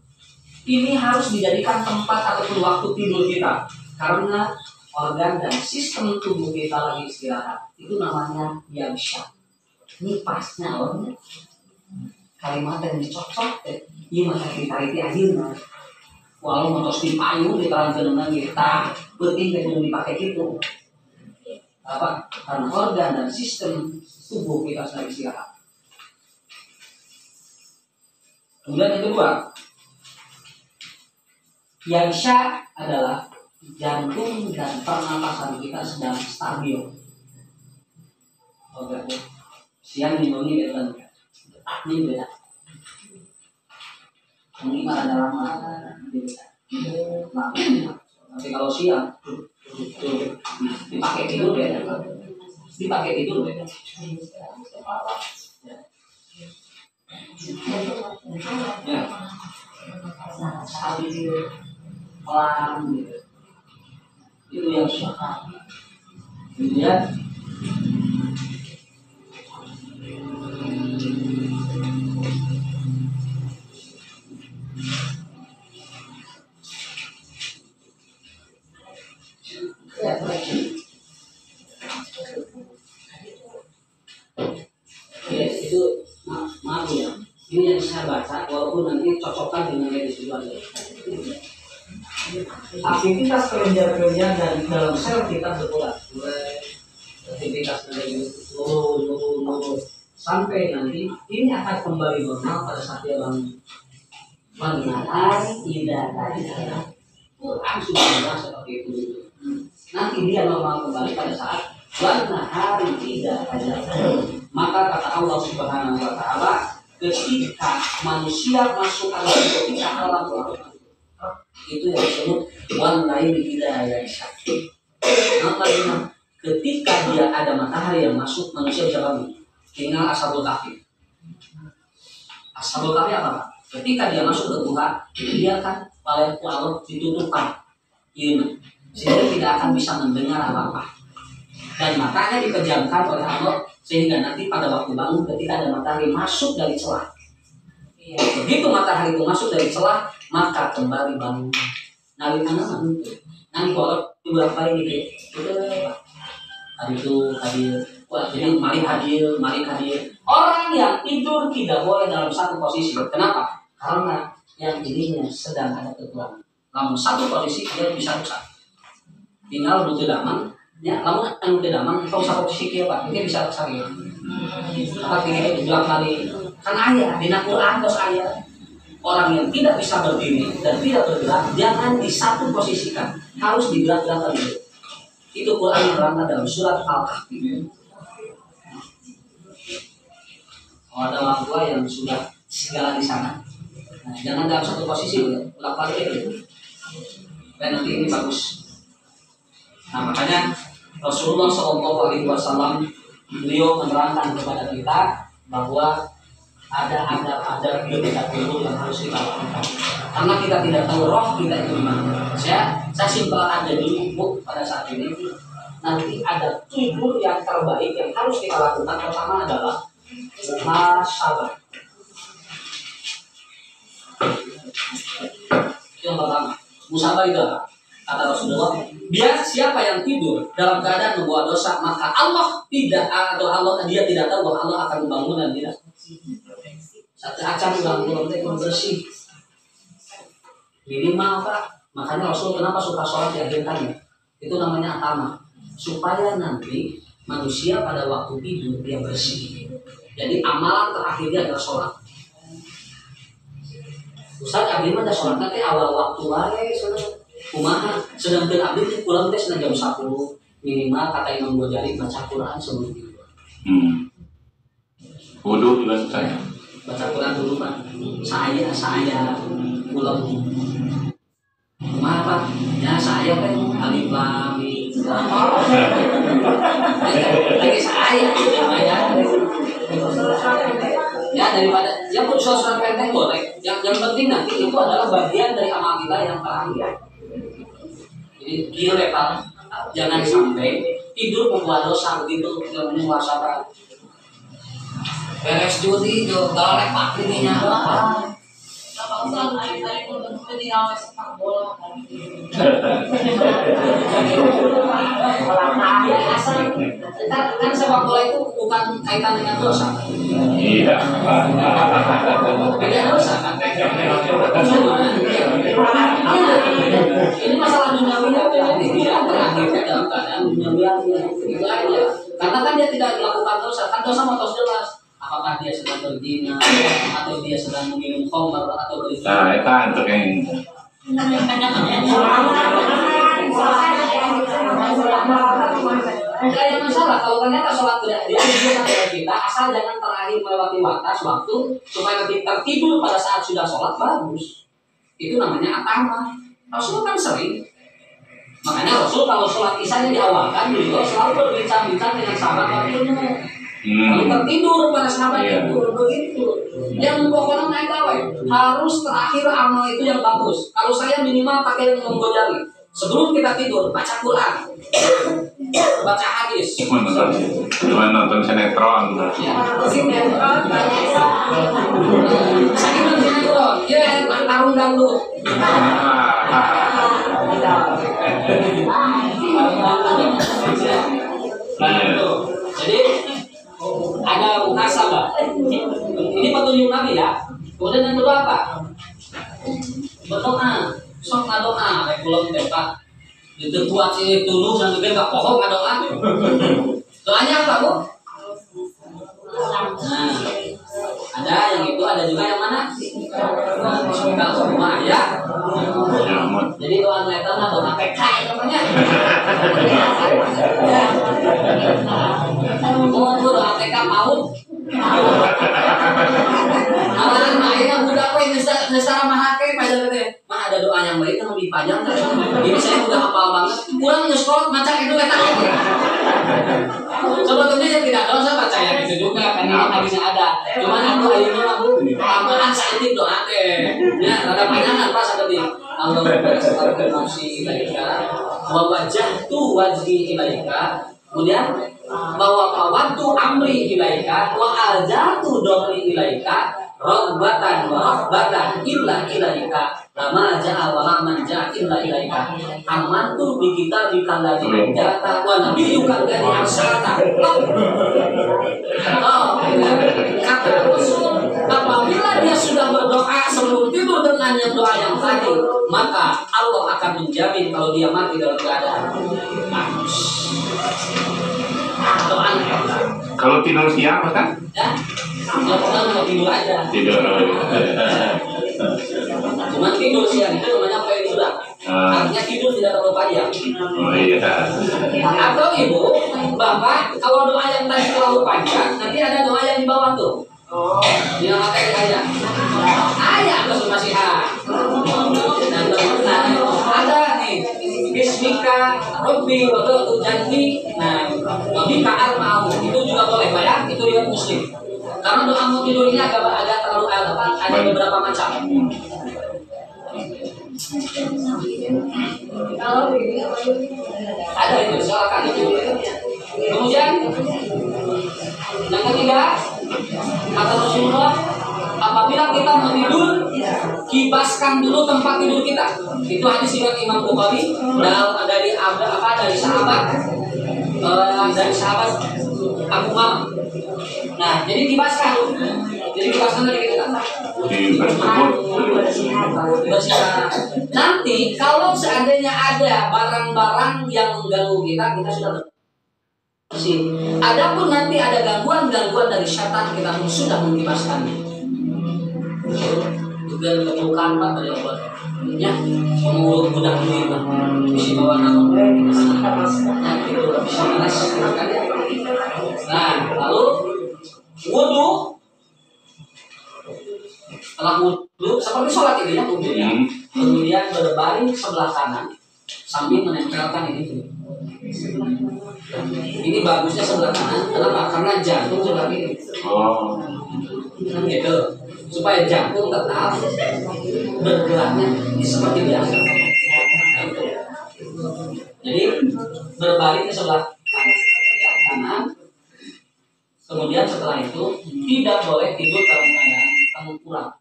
ini harus dijadikan tempat ataupun waktu tidur kita? Karena organ dan sistem tubuh kita lagi istirahat. Itu namanya yaghsha. Ini pasnya orangnya. Kalimat yang dicocok iya masa ditarik akhirnya walau motos di payung diterangkan dengan kita penting yang dipakai itu apa karena organ dan sistem tubuh kita sedang istirahat. Kemudian yang kedua, yaghsha adalah jantung dan pernapasan kita sedang stabil. Oke, siang dimulai dengan ini beda. Ini mah ada lama beda. Tapi kalau siang dipakai tidur beda. Dipakai tidur beda. Ya. Stabil pelan gitu. Itu yang susah. Kemudian ya itu maaf ya, ini yang saya baca walaupun nanti cocokkan dengan yang disebut. Aktivitas kerja dan dalam sel kita berkurang, aktivitas dari turun sampai nanti ini akan kembali normal pada saat dia bangun. Mengenai tidak ada Quran sudah jelas seperti itu. Nanti dia normal kembali pada saat hari tidak ada. Maka kata Allah Subhanahu wa Ta'ala, ketika manusia masuk ketika alam itu yang disebut lain tidak ada sakit. Namanya ketika dia ada matahari yang masuk, manusia bisa bangun. Tinggal ashabul kahfi. Ashabul kahfi apa? Ketika dia masuk ke Tuhan, dia kan oleh Allah ditutupkan, sehingga tidak akan bisa mendengar apa-apa. Dan matanya dipejamkan oleh Allah sehingga nanti pada waktu bangun ketika ada matahari masuk dari celah. Begitu matahari itu masuk dari celah, maka kembali bangun. Nabi anak itu, nanti kalau berapa ini itu hari itu hadir. Wah, jadi mari hadir. Orang yang tidur tidak boleh dalam satu posisi. Kenapa? Karena yang ininya sedang ada kekurangan. Namun satu posisi dia bisa rusak. Tinggal butuh damang. Ya, namun yang butuh damang, kalau satu posisi dia pak, dia bisa rusak ya. Apa tinggal dibilang kali kan ayah di Quran terus ayah. Orang yang tidak bisa berdiri dan tidak bergerak jangan di satu posisikan, harus digerak-gerakkan dulu. Itu Quran yang terangkan dalam surat Al-Kahfi. Ada orang tua yang sudah segala di sana. Nah, jangan dalam satu posisi, bolak-balik itu. Dan nanti ini bagus. Nah, makanya Rasulullah SAW beliau menerangkan kepada kita bahwa ada kita dulu yang harus kita lakukan. Karena kita tidak tahu roh kita itu gimana. Saya simpelkan aja dulu pada saat ini. Nanti ada tidur yang terbaik yang harus kita lakukan. Pertama adalah muhasabah. Yang pertama, muhasabah itu apa? Kata Rasulullah, biar siapa yang tidur dalam keadaan membuat dosa, maka Allah dia tidak tahu bahwa Allah akan membangun dan tidak. Satu acam bangun belum bersih. Minimal Pak. Makanya Rasul kenapa suka sholat diakhirkan? Itu namanya atama. Supaya nanti manusia pada waktu tidur dia bersih. Jadi amalan terakhirnya adalah sholat. Ustaz abdi mah ada sholat nanti awal waktu wae kumaha sedangkan abdi pulang teh jam 10 minimal kata Imam Ghazali baca Quran sebelum tidur. Wudu juga saya. Baca Quran dulu Pak. Saya pulang. Kumaha Pak? Ya saya kan alif lam mim. Lagi saya ya daripada ya pun surat pendek boleh. Yang penting nanti itu adalah bagian dari amal kita yang terakhir. Jadi kira Pak, jangan sampai tidur membuat dosa begitu namanya muhasabah. Beres judi jo galak Pak ininya. Kan sepak bola itu bukan kaitan dengan dosa. Iya. Beda dosa kan? Ini masalah duniawi dia terakhirnya dalam keadaan duniawi itu aja. Karena kan dia tidak melakukan dosa, kan dosa mau jelas. Apakah dia sedang berzina atau dia sedang meminum khamr atau berzina? Nah, itu untuk yang tidak ada masalah kalau ternyata sholat tidak dianjurkan oleh kita, asal jangan terakhir melewati batas waktu supaya ketika tidur pada saat sudah sholat bagus. Itu namanya atama. Rasul kan sering. Makanya Rasul kalau sholat isya diawalkan beliau selalu berbincang-bincang dengan sahabat ilmu. Lalu tertidur pada sahabat itu begitu. Yang pokoknya naik gawe harus terakhir amal itu yang bagus. Kalau saya minimal pakai yang Ghazali. Sebelum kita tidur baca Quran, baca hadis. Cuma nonton sinetron. Sinetron. Ya, tarung dangdut. Jadi ada muhasabah. Ini petunjuk Nabi ya. Kemudian yang kedua apa? Berdoa. Sok ngadoa, kayak pulang Pak. Itu kuat sih tulus dan juga nggak pohon ngadoa. Doanya apa Bu? Nah, ada yang itu, ada juga yang mana? Kalau semua ya. Jadi doa netan atau PK namanya. Mau doa PK paut. Amalan main yang budak ini secara mahake pada teh. Mah ada doa yang baik yang lebih panjang kan. Ini saya udah hafal banget. Kurang nge-scroll macam itu eta. Sebetulnya yang tidak dosa percaya gitu juga karena hadisnya ada. Cuman aku akhirnya aku tambahan saeutik doa teh. Ya, rada panjangan pas ada di Allahumma as'aluka nafsi ilaika wa wajjahtu wajhi ilaika. Kemudian bahwa fawattu amri ilaika wa aljatu dhahri ilaika rabbatan wa rahbatan illa ilaika lama ja'a wa man ja'a illa ilaika amantu bi kitabika alladzi ja'ata wa nabiyyuka alladzi arsalta. Kata Rasul, apabila dia sudah berdoa sebelum tidur dengan yang doa yang tadi, maka Allah akan menjamin kalau dia mati dalam keadaan bagus. Kalau tidur siang kan? Ya, mau tidur aja. Tidur. Cuma tidur siang itu namanya sudah. Artinya tidur tidak terlalu panjang. Oh iya. Atau ibu, bapak, kalau doa yang tadi terlalu panjang, nanti ada doa yang di bawah tuh. Dinamakan ayat. Ayat kesucian. Nah, ada nih. Bismika Rabbi wa ta'tu janni. Nah, Rabbi ka'al ma'u. Itu juga boleh, Pak ya. Itu riwayat Muslim. Karena doa mau tidur ini agak terlalu ada beberapa macam. Ada itu, silakan itu. Kemudian yang ketiga, kata Rasulullah, apabila kita mau tidur, kibaskan dulu tempat tidur kita. Itu hadis riwayat Imam Bukhari dari sahabat Abu Umamah. Nah, jadi kibaskan dari kita. Dibersihkan. Nanti kalau seandainya ada barang-barang yang mengganggu kita sudah bersih. Adapun nanti ada gangguan-gangguan dari syaitan, kita pun sudah mengkibaskannya. Juga kebukaan Pak dari Allah. Ya, mengurut budak ini bisa bawa nama Nah, lalu wudu. Setelah wudu, seperti sholat ini ya wudunya. Kemudian berbaring sebelah kanan sambil menempelkan ini. Ini bagusnya sebelah kanan. Kenapa? Karena jantung sebelah kiri. Oh. Kan gitu. Supaya jantung tetap bergeraknya seperti biasa. Jadi berbaring ke sebelah kanan. Kemudian setelah itu tidak boleh tidur dalam keadaan tengkurap.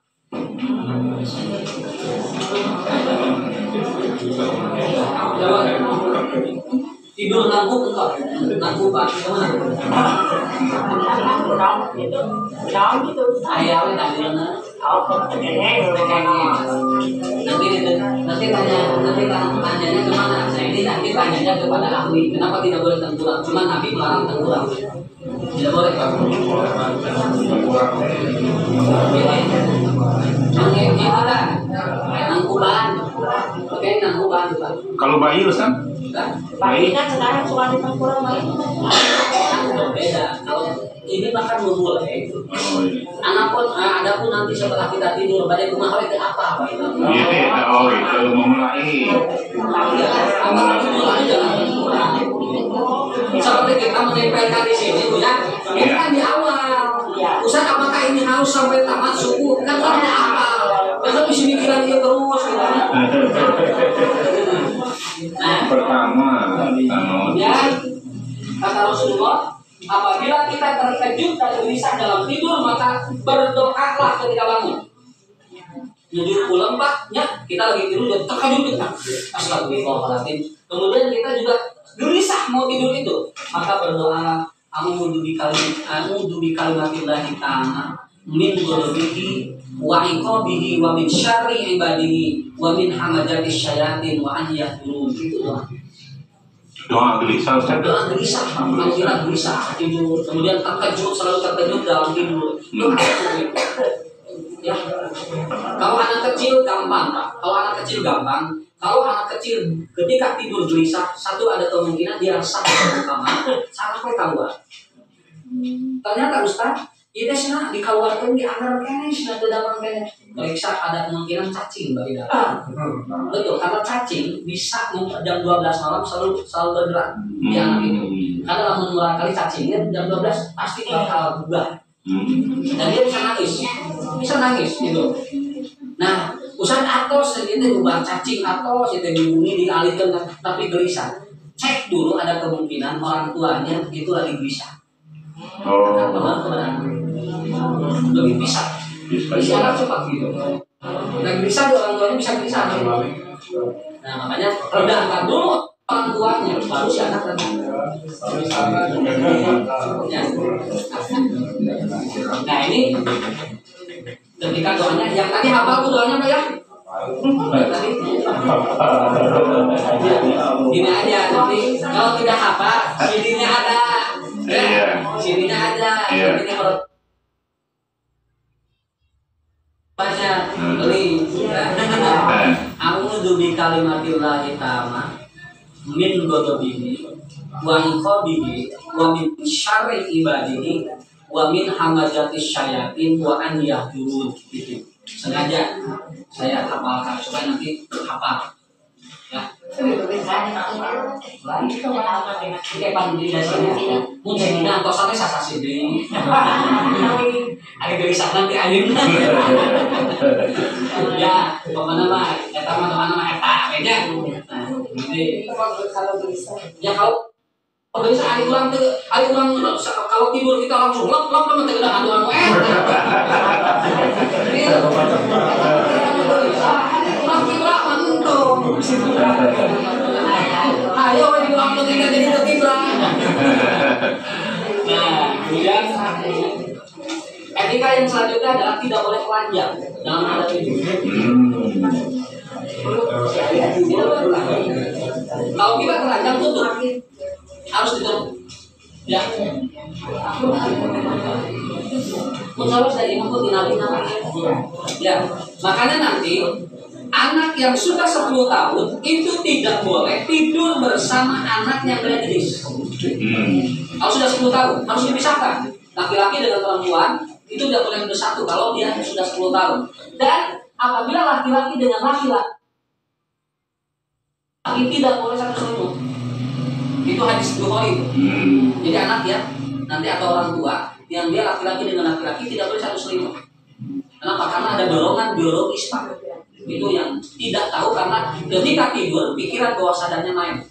Tidur nangkuk enggak? Nangkuk Pak, gimana? Daun gitu. Ayam tadi mana? Nanti tanyanya kemana? Nah ini nanti tanyanya kepada ahli. Kenapa tidak boleh tengkurap? Cuma Nabi melarang tengkurap. Tidak boleh Pak. Nangkuban. Oke, nangkuban Pak. Kalau bayi kan? Bayi kan sekarang suka ditengkurap bayi. Berbeda. Kalau ini bahkan memulai. Adapun nanti setelah kita tidur pada rumah itu apa itu? Iya, oh itu memulai. Seperti kita menempelkan di sini, ya. Ini kan di awal. Ustaz, apakah ini harus sampai tamat suku? Kan ada apa? Besok di sini kita dia terus. Nah, Pertama, ya, kata Rasulullah, apabila kita terkejut dan gelisah dalam tidur, maka berdoalah ketika bangun. Jadi pulang Pak, ya kita lagi tidur dan terkejut kita. Astagfirullahaladzim. Kemudian kita juga gelisah mau tidur itu, maka berdoa, a'udzu bikalimatillahi ta'ala min ghadabihi wa iqabihi wa min syarri ibadihi wa min hamazatis syayatin wa an yahdurun. Itu doa. doa gelisah Ustaz. Doa gelisah, panggilan gelisah tidur, kemudian terkejut, selalu terkejut dalam tidur. Ya, kalau anak kecil gampang Pak. Kalau anak kecil ketika tidur gelisah, satu ada kemungkinan dia resah di kamar, sampai keluar. Ternyata Ustaz, itu sana dikeluarkan di anggar kene, sudah terdapat kene. Periksa ada kemungkinan cacing bagi dalam. Betul, karena cacing bisa jam 12 malam selalu bergerak di anak itu. Karena lamun barangkali cacingnya jam 12 pasti bakal bubar. Dan dia bisa nangis gitu. Nah, Usaha atos itu ubah cacing atos itu dihubungi dialihkan tapi gelisah. Cek dulu ada kemungkinan orang tuanya itu lagi gelisah. Lebih bisa cepat gitu. Nah gelisah orang tuanya bisa gelisah. Nah makanya redahkan dulu orang tuanya baru si anak redah. Nah ini ketika doanya yang tadi hafal tuh doanya apa ya? Tadi gini aja nanti kalau tidak hafal CD-nya ada. CD-nya ada. CD-nya kalau baca beli. A'udzu bi kalimatillahi tamma min ghadabihi wa iqabihi wa min syarri ibadihi wa min hamazatis syayatin wa an yahdurun gitu. Sengaja saya hafalkan supaya nanti hafal. Ya. Kayak pandai dasarnya. Mungkin kita antosane sasasi deui. Ada gelisah nanti ayun. Ya, pokoknya mah eta mah eta kayaknya. Nah, ini kalau gelisah. Ya kalau gelisah ari urang kalau tidur kita langsung lep teman teh udah aduan we. Ayo diulang tuh kita jadi tertibra. Nah, kemudian etika yang selanjutnya adalah tidak boleh telanjang dalam hal ini. Kalau kita telanjang tutup, harus ditutup. Ya. Menurut saya ini ya, makanya nanti anak yang sudah 10 tahun itu tidak boleh tidur bersama anak yang religius. Kalau sudah 10 tahun harus dipisahkan. Laki-laki dengan perempuan itu tidak boleh bersatu kalau dia sudah 10 tahun. Dan apabila laki-laki dengan laki-laki tidak boleh satu selimut. Itu hadis Bukhari itu. Jadi anak ya nanti atau orang tua yang dia laki-laki dengan laki-laki tidak boleh satu selimut. Kenapa? Karena ada dorongan biologis Pak. Itu yang tidak tahu karena ketika tidur pikiran bawah sadarnya main.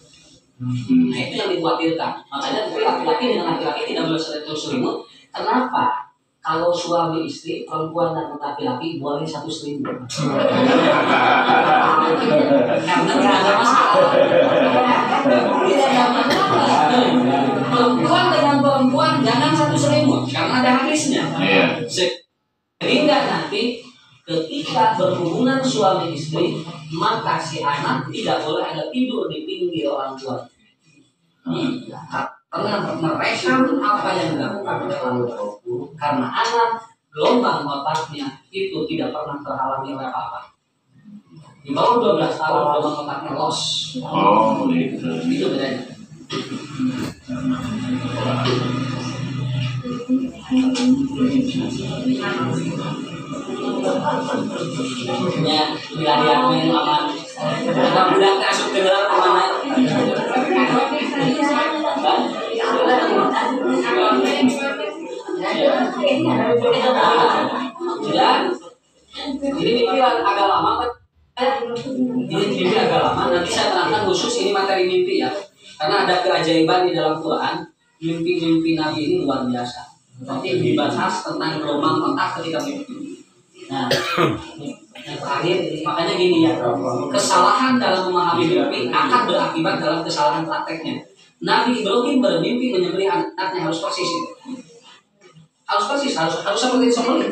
Nah itu yang dikhawatirkan. Makanya laki-laki dengan laki-laki tidak boleh satu selimut. Kenapa? Kalau suami istri perempuan dan laki-laki boleh satu selimut. Karena tidak ada masalah. Tidak ada masalah. Perempuan dengan perempuan jangan satu selimut karena ada hadisnya. Sehingga nanti ketika berhubungan suami istri maka si anak tidak boleh ada tidur di pinggir orang tua. Karena mereka apa yang dilakukan oleh orang tua. Karena anak gelombang otaknya itu tidak pernah terhalangi oleh apa-apa. Di bawah 12 tahun gelombang otaknya los. Oh, gitu. Itu bedanya. Ya, wilayah main aman. Budak asup ke dalam kemana? Dan ini pikiran agak lama kan? Ini mimpi agak lama. Nanti saya terangkan khusus ini materi mimpi ya. Karena ada keajaiban di dalam Quran. Mimpi-mimpi Nabi ini luar biasa. Nanti dibahas tentang gelombang otak ketika mimpi. Nah, yang terakhir, makanya gini ya, kesalahan dalam memahami mimpi akan berakibat dalam kesalahan prakteknya. Nabi Ibrahim bermimpi menyembelih anaknya harus persis itu. Harus persis, harus seperti disembelih.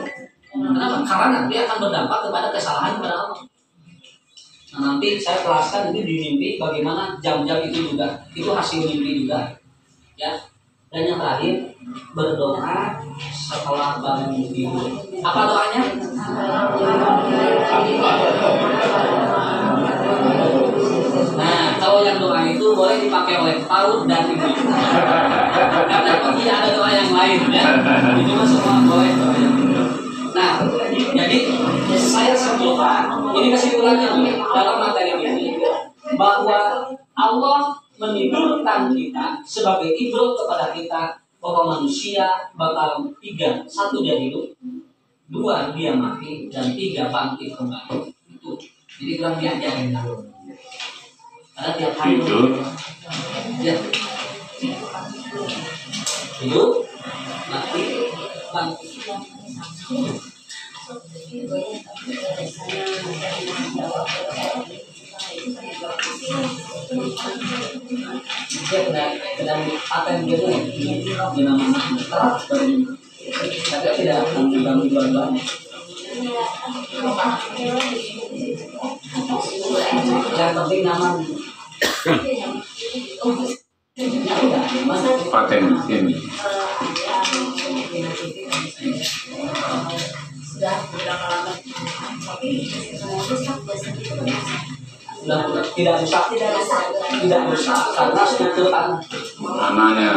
Kenapa? Karena dia akan berdampak kepada kesalahan kepada Allah. Nah, nanti saya jelaskan itu di mimpi bagaimana jam-jam itu juga, itu hasil mimpi juga, ya. Dan yang terakhir berdoa setelah bangun tidur. Apa doanya? Nah, kalau yang doa itu boleh dipakai oleh PAUD dan ibu. Karena tidak ada doa yang lain ya. Itu semua boleh doa yang itu. Nah, jadi saya simpulkan ini kesimpulannya dalam materi ini bahwa Allah menidurkan kita sebagai ibrah kepada kita bahwa manusia bakal 3, 1 dia hidup, 2 dia mati, dan 3 bangkit kembali. Itu Jadi kurang diajarin dulu. Karena tiap hari Tidur. ya. Tidur mati mati. Dia sedang apa yang dia dinamakan terat tapi tidak akan mengganggu korban. Yang penting nyaman. Ya udah, masa Paten ini. sudah tidak rusak karena struktur tanah. Namanya.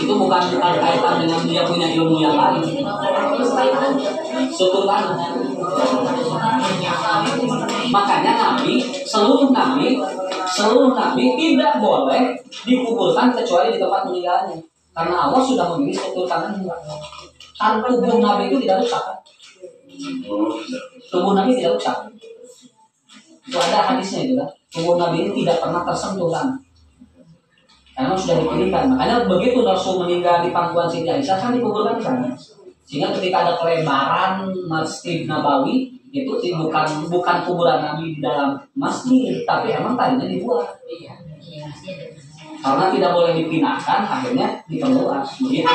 Bukan kaitan dengan dia punya ilmu yang lain. Struktur tanah. Makanya seluruh nabi tidak boleh dikuburkan kecuali di tempat meninggalnya. Karena Allah sudah memilih struktur tanahnya. Kan tubuh nabi itu tidak rusak. Tubuh nabi tidak rusak. Itu ada hadisnya itu kan. Tubuh nabi ini tidak pernah tersentuh tanah. Karena sudah dipilihkan. Makanya begitu Rasul meninggal di pangkuan Siti Aisyah kan dikuburkan di sana. Sehingga ketika ada pelebaran Masjid Nabawi itu bukan kuburan Nabi di dalam masjid, tapi emang tadinya dibuat. Karena tidak boleh dipindahkan, akhirnya diperluas. Begitu.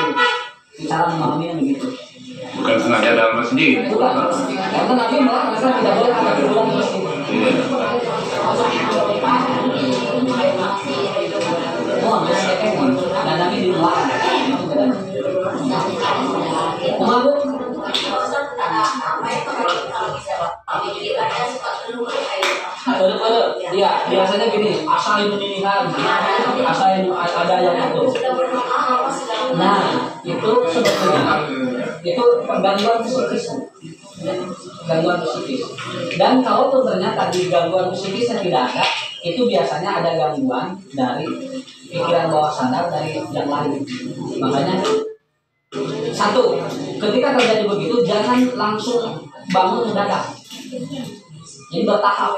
Cara memahaminya begitu. Bukan sengaja dalam masjid. Bukan. Karena Nabi melarang tidak boleh ada kuburan di masjid. Iya. Dan Nabi dilarang. Mengaku ya biasanya gini, asal pemilihan, asal ada yang itu. Nah, itu sebetulnya itu gangguan psikis. Gangguan psikis. Dan kalaupun ternyata di gangguan psikisnya tidak ada, itu biasanya ada gangguan dari pikiran bawah sadar dari yang lain. Makanya satu, ketika terjadi begitu jangan langsung bangun mendadak. Jadi bertahap.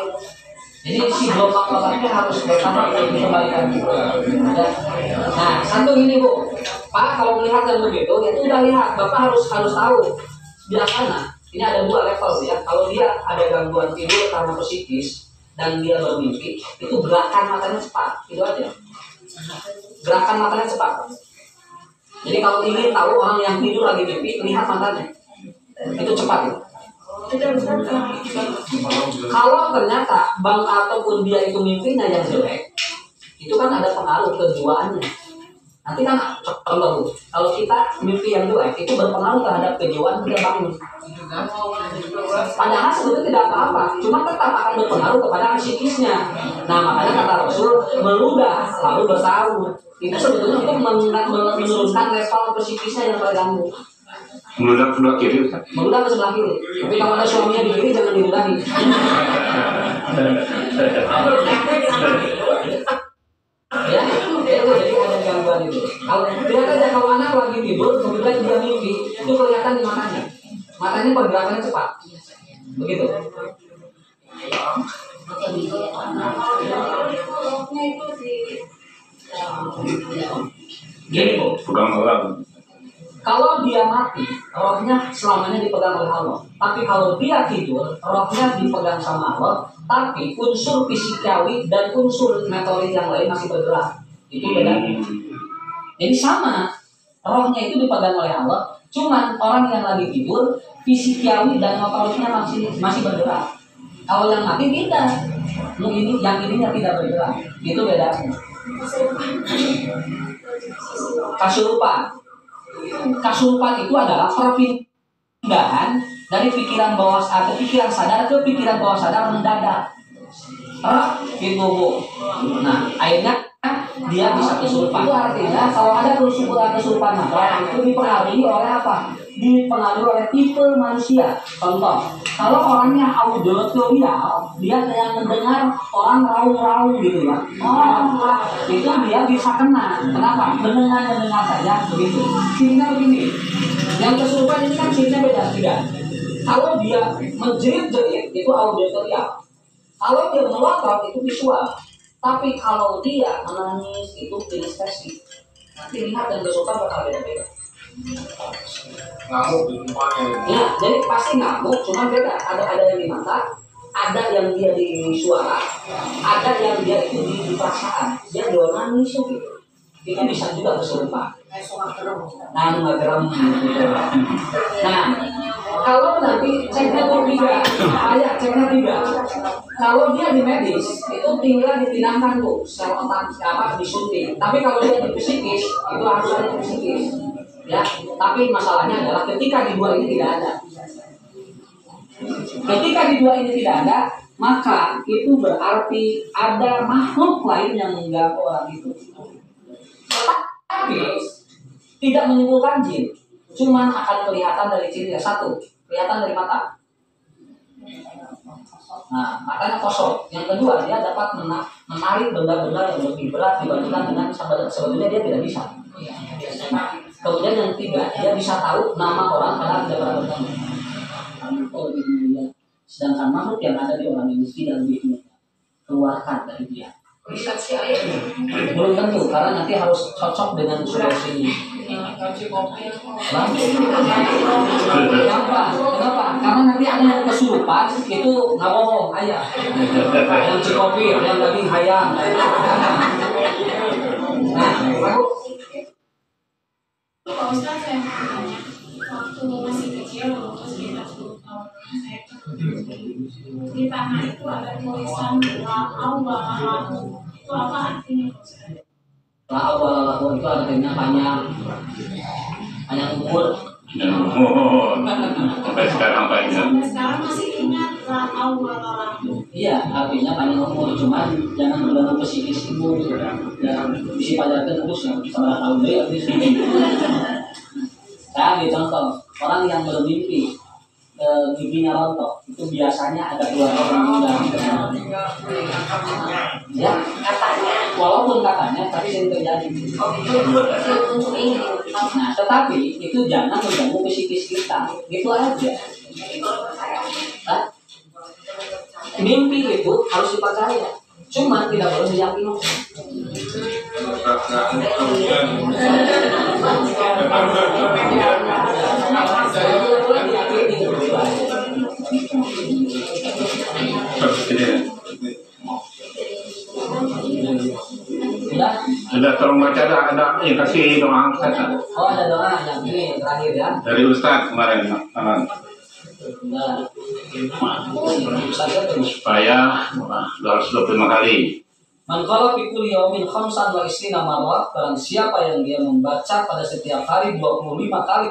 Jadi si gelombang otaknya harus bertahap untuk dikembalikan. Nah, satu ini Bu, Pak kalau melihat yang begitu, itu udah lihat, Bapak harus tahu biasanya ini ada dua level ya. Kalau dia ada gangguan tidur karena psikis dan dia bermimpi, itu gerakan matanya cepat, itu aja. Gerakan matanya cepat. Jadi kalau ingin tahu orang yang tidur lagi mimpi, lihat matanya, itu cepat ya. Kalau ternyata ataupun dia itu mimpinya yang jelek, itu kan ada pengaruh kejiwaannya. Nanti kan contoh, kalau kita mimpi yang jelek itu berpengaruh terhadap kejiwaan kita bangun. Padahal sebetulnya tidak apa-apa, cuma tetap akan berpengaruh kepada psikisnya. Nah makanya kata Rasul meludah lalu bersahur. Itu sebetulnya untuk menurunkan level psikisnya yang terganggu. Meludah sebelah kiri, Ustaz. Meludah ke sebelah kiri. Tapi kalau ada suaminya di kiri jangan diludahi. Ya, itu jadi ada gangguan itu. Kalau lihat aja kalau anak lagi tidur, kemudian dia mimpi, itu kelihatan di matanya. Matanya pergerakannya cepat. Begitu. Gini Bu. Pegang orang. Kalau dia mati, rohnya selamanya dipegang oleh Allah. Tapi kalau dia tidur, rohnya dipegang sama Allah. Tapi unsur fisikawi dan unsur metodik yang lain masih bergerak. Itu bedanya. Jadi sama, rohnya itu dipegang oleh Allah. Cuman orang yang lagi tidur, fisikawi dan motoriknya masih bergerak. Kalau yang mati tidak, yang ininya tidak bergerak. Itu bedanya. Kasurupan itu adalah perpindahan dari pikiran bawah atau pikiran sadar ke pikiran bawah sadar mendadak. Gitu Bu. Nah, akhirnya dia bisa kesurupan. Itu artinya kalau ada kesurupan maka itu dipengaruhi oleh apa? Dipengaruhi oleh tipe manusia. Contoh, kalau orangnya auditorial, dia yang mendengar orang raung-raung gitu ya. Itu dia bisa kena. Kenapa? Mendengar saja begitu. Cirinya begini. Yang kesurupan ini kan cirinya beda tidak. Kalau dia menjerit-jerit itu auditorial. Kalau dia melotot itu visual. Tapi kalau dia menangis itu kinestetik. Nanti lihat dan kesukaan bakal beda-beda. Ngamuk di rumahnya. Ya, jadi pasti ngamuk, cuma beda. Ada yang di mata, ada yang dia di suara, ada yang dia itu di perasaan. Dia nangis gitu. Itu bisa juga kesurupan. Nah, ngegerem gitu. Nah, kalau nanti ceknya tiga, ceknya tiga. Kalau dia di medis itu tinggal dipindahkan tuh sel otak apa disuntik. Tapi kalau dia di psikis itu harus ada di psikis. Ya, tapi masalahnya adalah ketika di dua ini tidak ada. Ketika di dua ini tidak ada, maka itu berarti ada makhluk lain yang mengganggu orang itu. Tapi tidak menimbulkan jin, cuman akan kelihatan dari ciri satu, kelihatan dari mata. Nah, matanya kosong. Yang kedua, dia dapat menarik benda-benda yang lebih berat dibandingkan dengan sebetulnya dia tidak bisa. Kemudian yang ketiga, dia bisa tahu nama orang padahal tidak pernah bertemu. Oh, ini. Sedangkan makhluk yang ada di orang ini tidak lebih mulia. Keluarkan dari dia. Belum tentu, karena nanti harus cocok dengan solusinya. Kenapa? Karena nanti ada yang kesurupan itu nggak bohong, ayah. Yang cikopi, yang daging ayam. Nah, aku Pak Ustadz, saya mau tanya, waktu masih kecil, sekitar 10 tahun, saya ketemu di tanah itu ada tulisan Allah. Itu apa artinya, Pak Ustadz? Allah itu artinya panjang umur. Sampai sekarang panjang. Sampai sekarang masih ingat Allah. Iya, artinya panjang umur, cuman jangan mengganggu psikis ibu. Dan bisa pajarkan terus ya, sama tahun deh habis. Saya ambil contoh, orang yang bermimpi giginya rontok itu biasanya ada 2 orang ya, Katanya. walaupun katanya tapi sering terjadi. Nah, tetapi itu jangan mengganggu psikis kita, gitu aja. Nah, mimpi itu harus dipercaya, cuma tidak boleh diyakini. Sudah tolong baca ada yang kasih doa Ustaz. Oh, ada doa yang ini terakhir ya. Dari Ustaz kemarin. Nah, Supaya 225 kali. Man qala fi kulli yawmin 25 marrah, barang siapa yang dia membaca pada setiap hari 25 kali.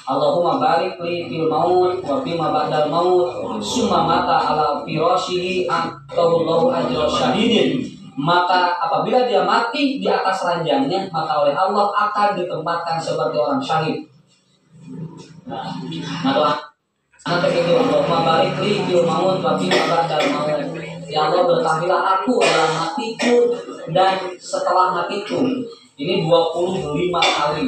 Allahumma barik li fil maut wa fima ba'dal maut summa mata ala firashihi atawallahu ajra syahidin. Maka apabila dia mati di atas ranjangnya, maka oleh Allah akan ditempatkan seperti orang syahid. Nah, doa nanti itu Allahumma barik li fil maut wa fima ba'dal maut. Ya Allah, berkatilah aku dalam matiku dan setelah matiku. Ini 25 kali.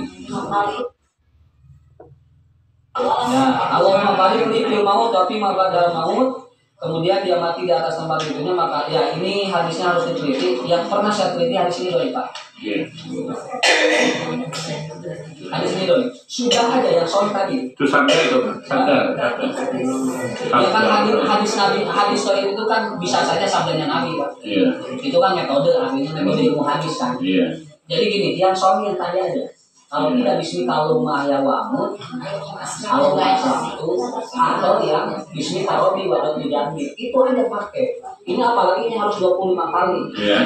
Nah, Allahumma barik li fil maut wa fima ba'dal maut. Kemudian dia mati di atas tempat tidurnya, maka ya ini hadisnya harus diteliti. Yang pernah saya teliti hadis ini doi Pak. Hadis ini doi. Sudah ada yang soal tadi. Itu sadar itu, sadar. Ya kan hadis Nabi, hadis doi itu kan bisa saja sabdanya Nabi Pak. Iya. Itu kan metode, artinya metode ilmu hadis kan. Iya. Jadi gini, yang soal yang tadi aja. Kalau tidak bismillahirrahmanirrahim ya wa'amud, Allahumma satu, atau yang bismillahirrahmanirrahim wa radiyani, itu aja pakai. Ini apalagi ini harus 25 kali. Iya.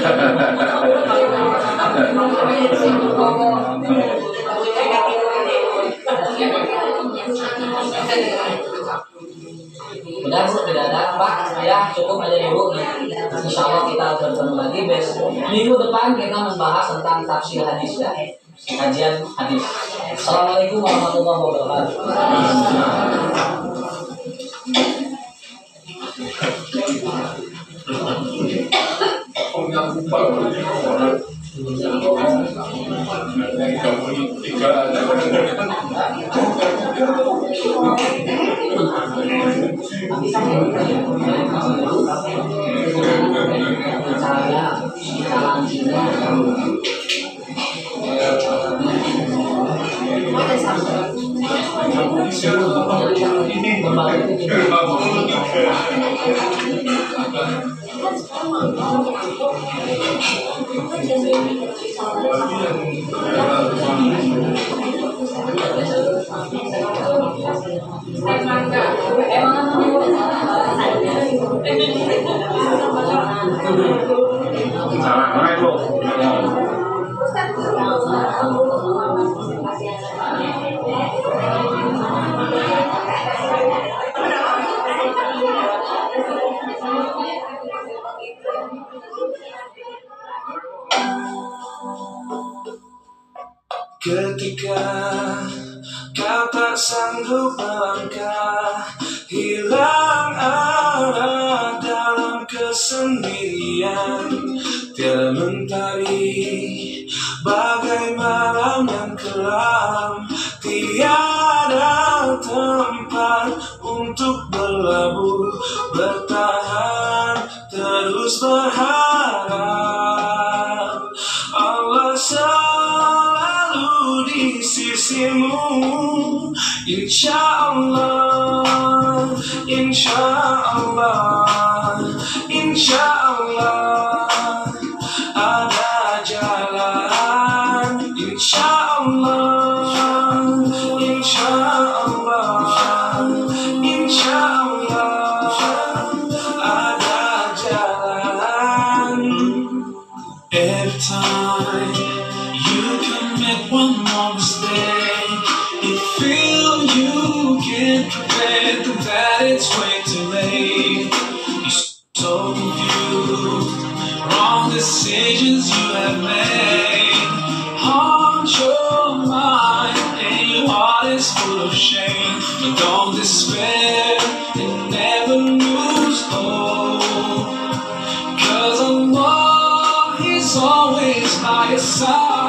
Benar Bu, tidak ada Pak, ya cukup aja dulu. Insya Allah kita bertemu lagi besok. Minggu depan kita membahas tentang tafsir hadis ya. Kajian hadis. Assalamualaikum warahmatullahi wabarakatuh. Salah, makanya bro. Ketika kau tak sanggup melangkah, hilang arah dalam kesendirian, tiada mentari bagai malam yang kelam, tiada tempat untuk berlabuh, bertahan, terus berharap. Allah selalu di sisimu, insya Allah, insya Allah, insya Allah ada jalan, insya Allah, insya Allah, insya Allah ada jalan. Every time you commit one more mistake, you feel you get prepared, that it's way too late. You're so confused, wrong decisions you have made. Haunt your mind and your heart is full of shame. But don't despair and never lose hope, 'cause Allah is always by your side.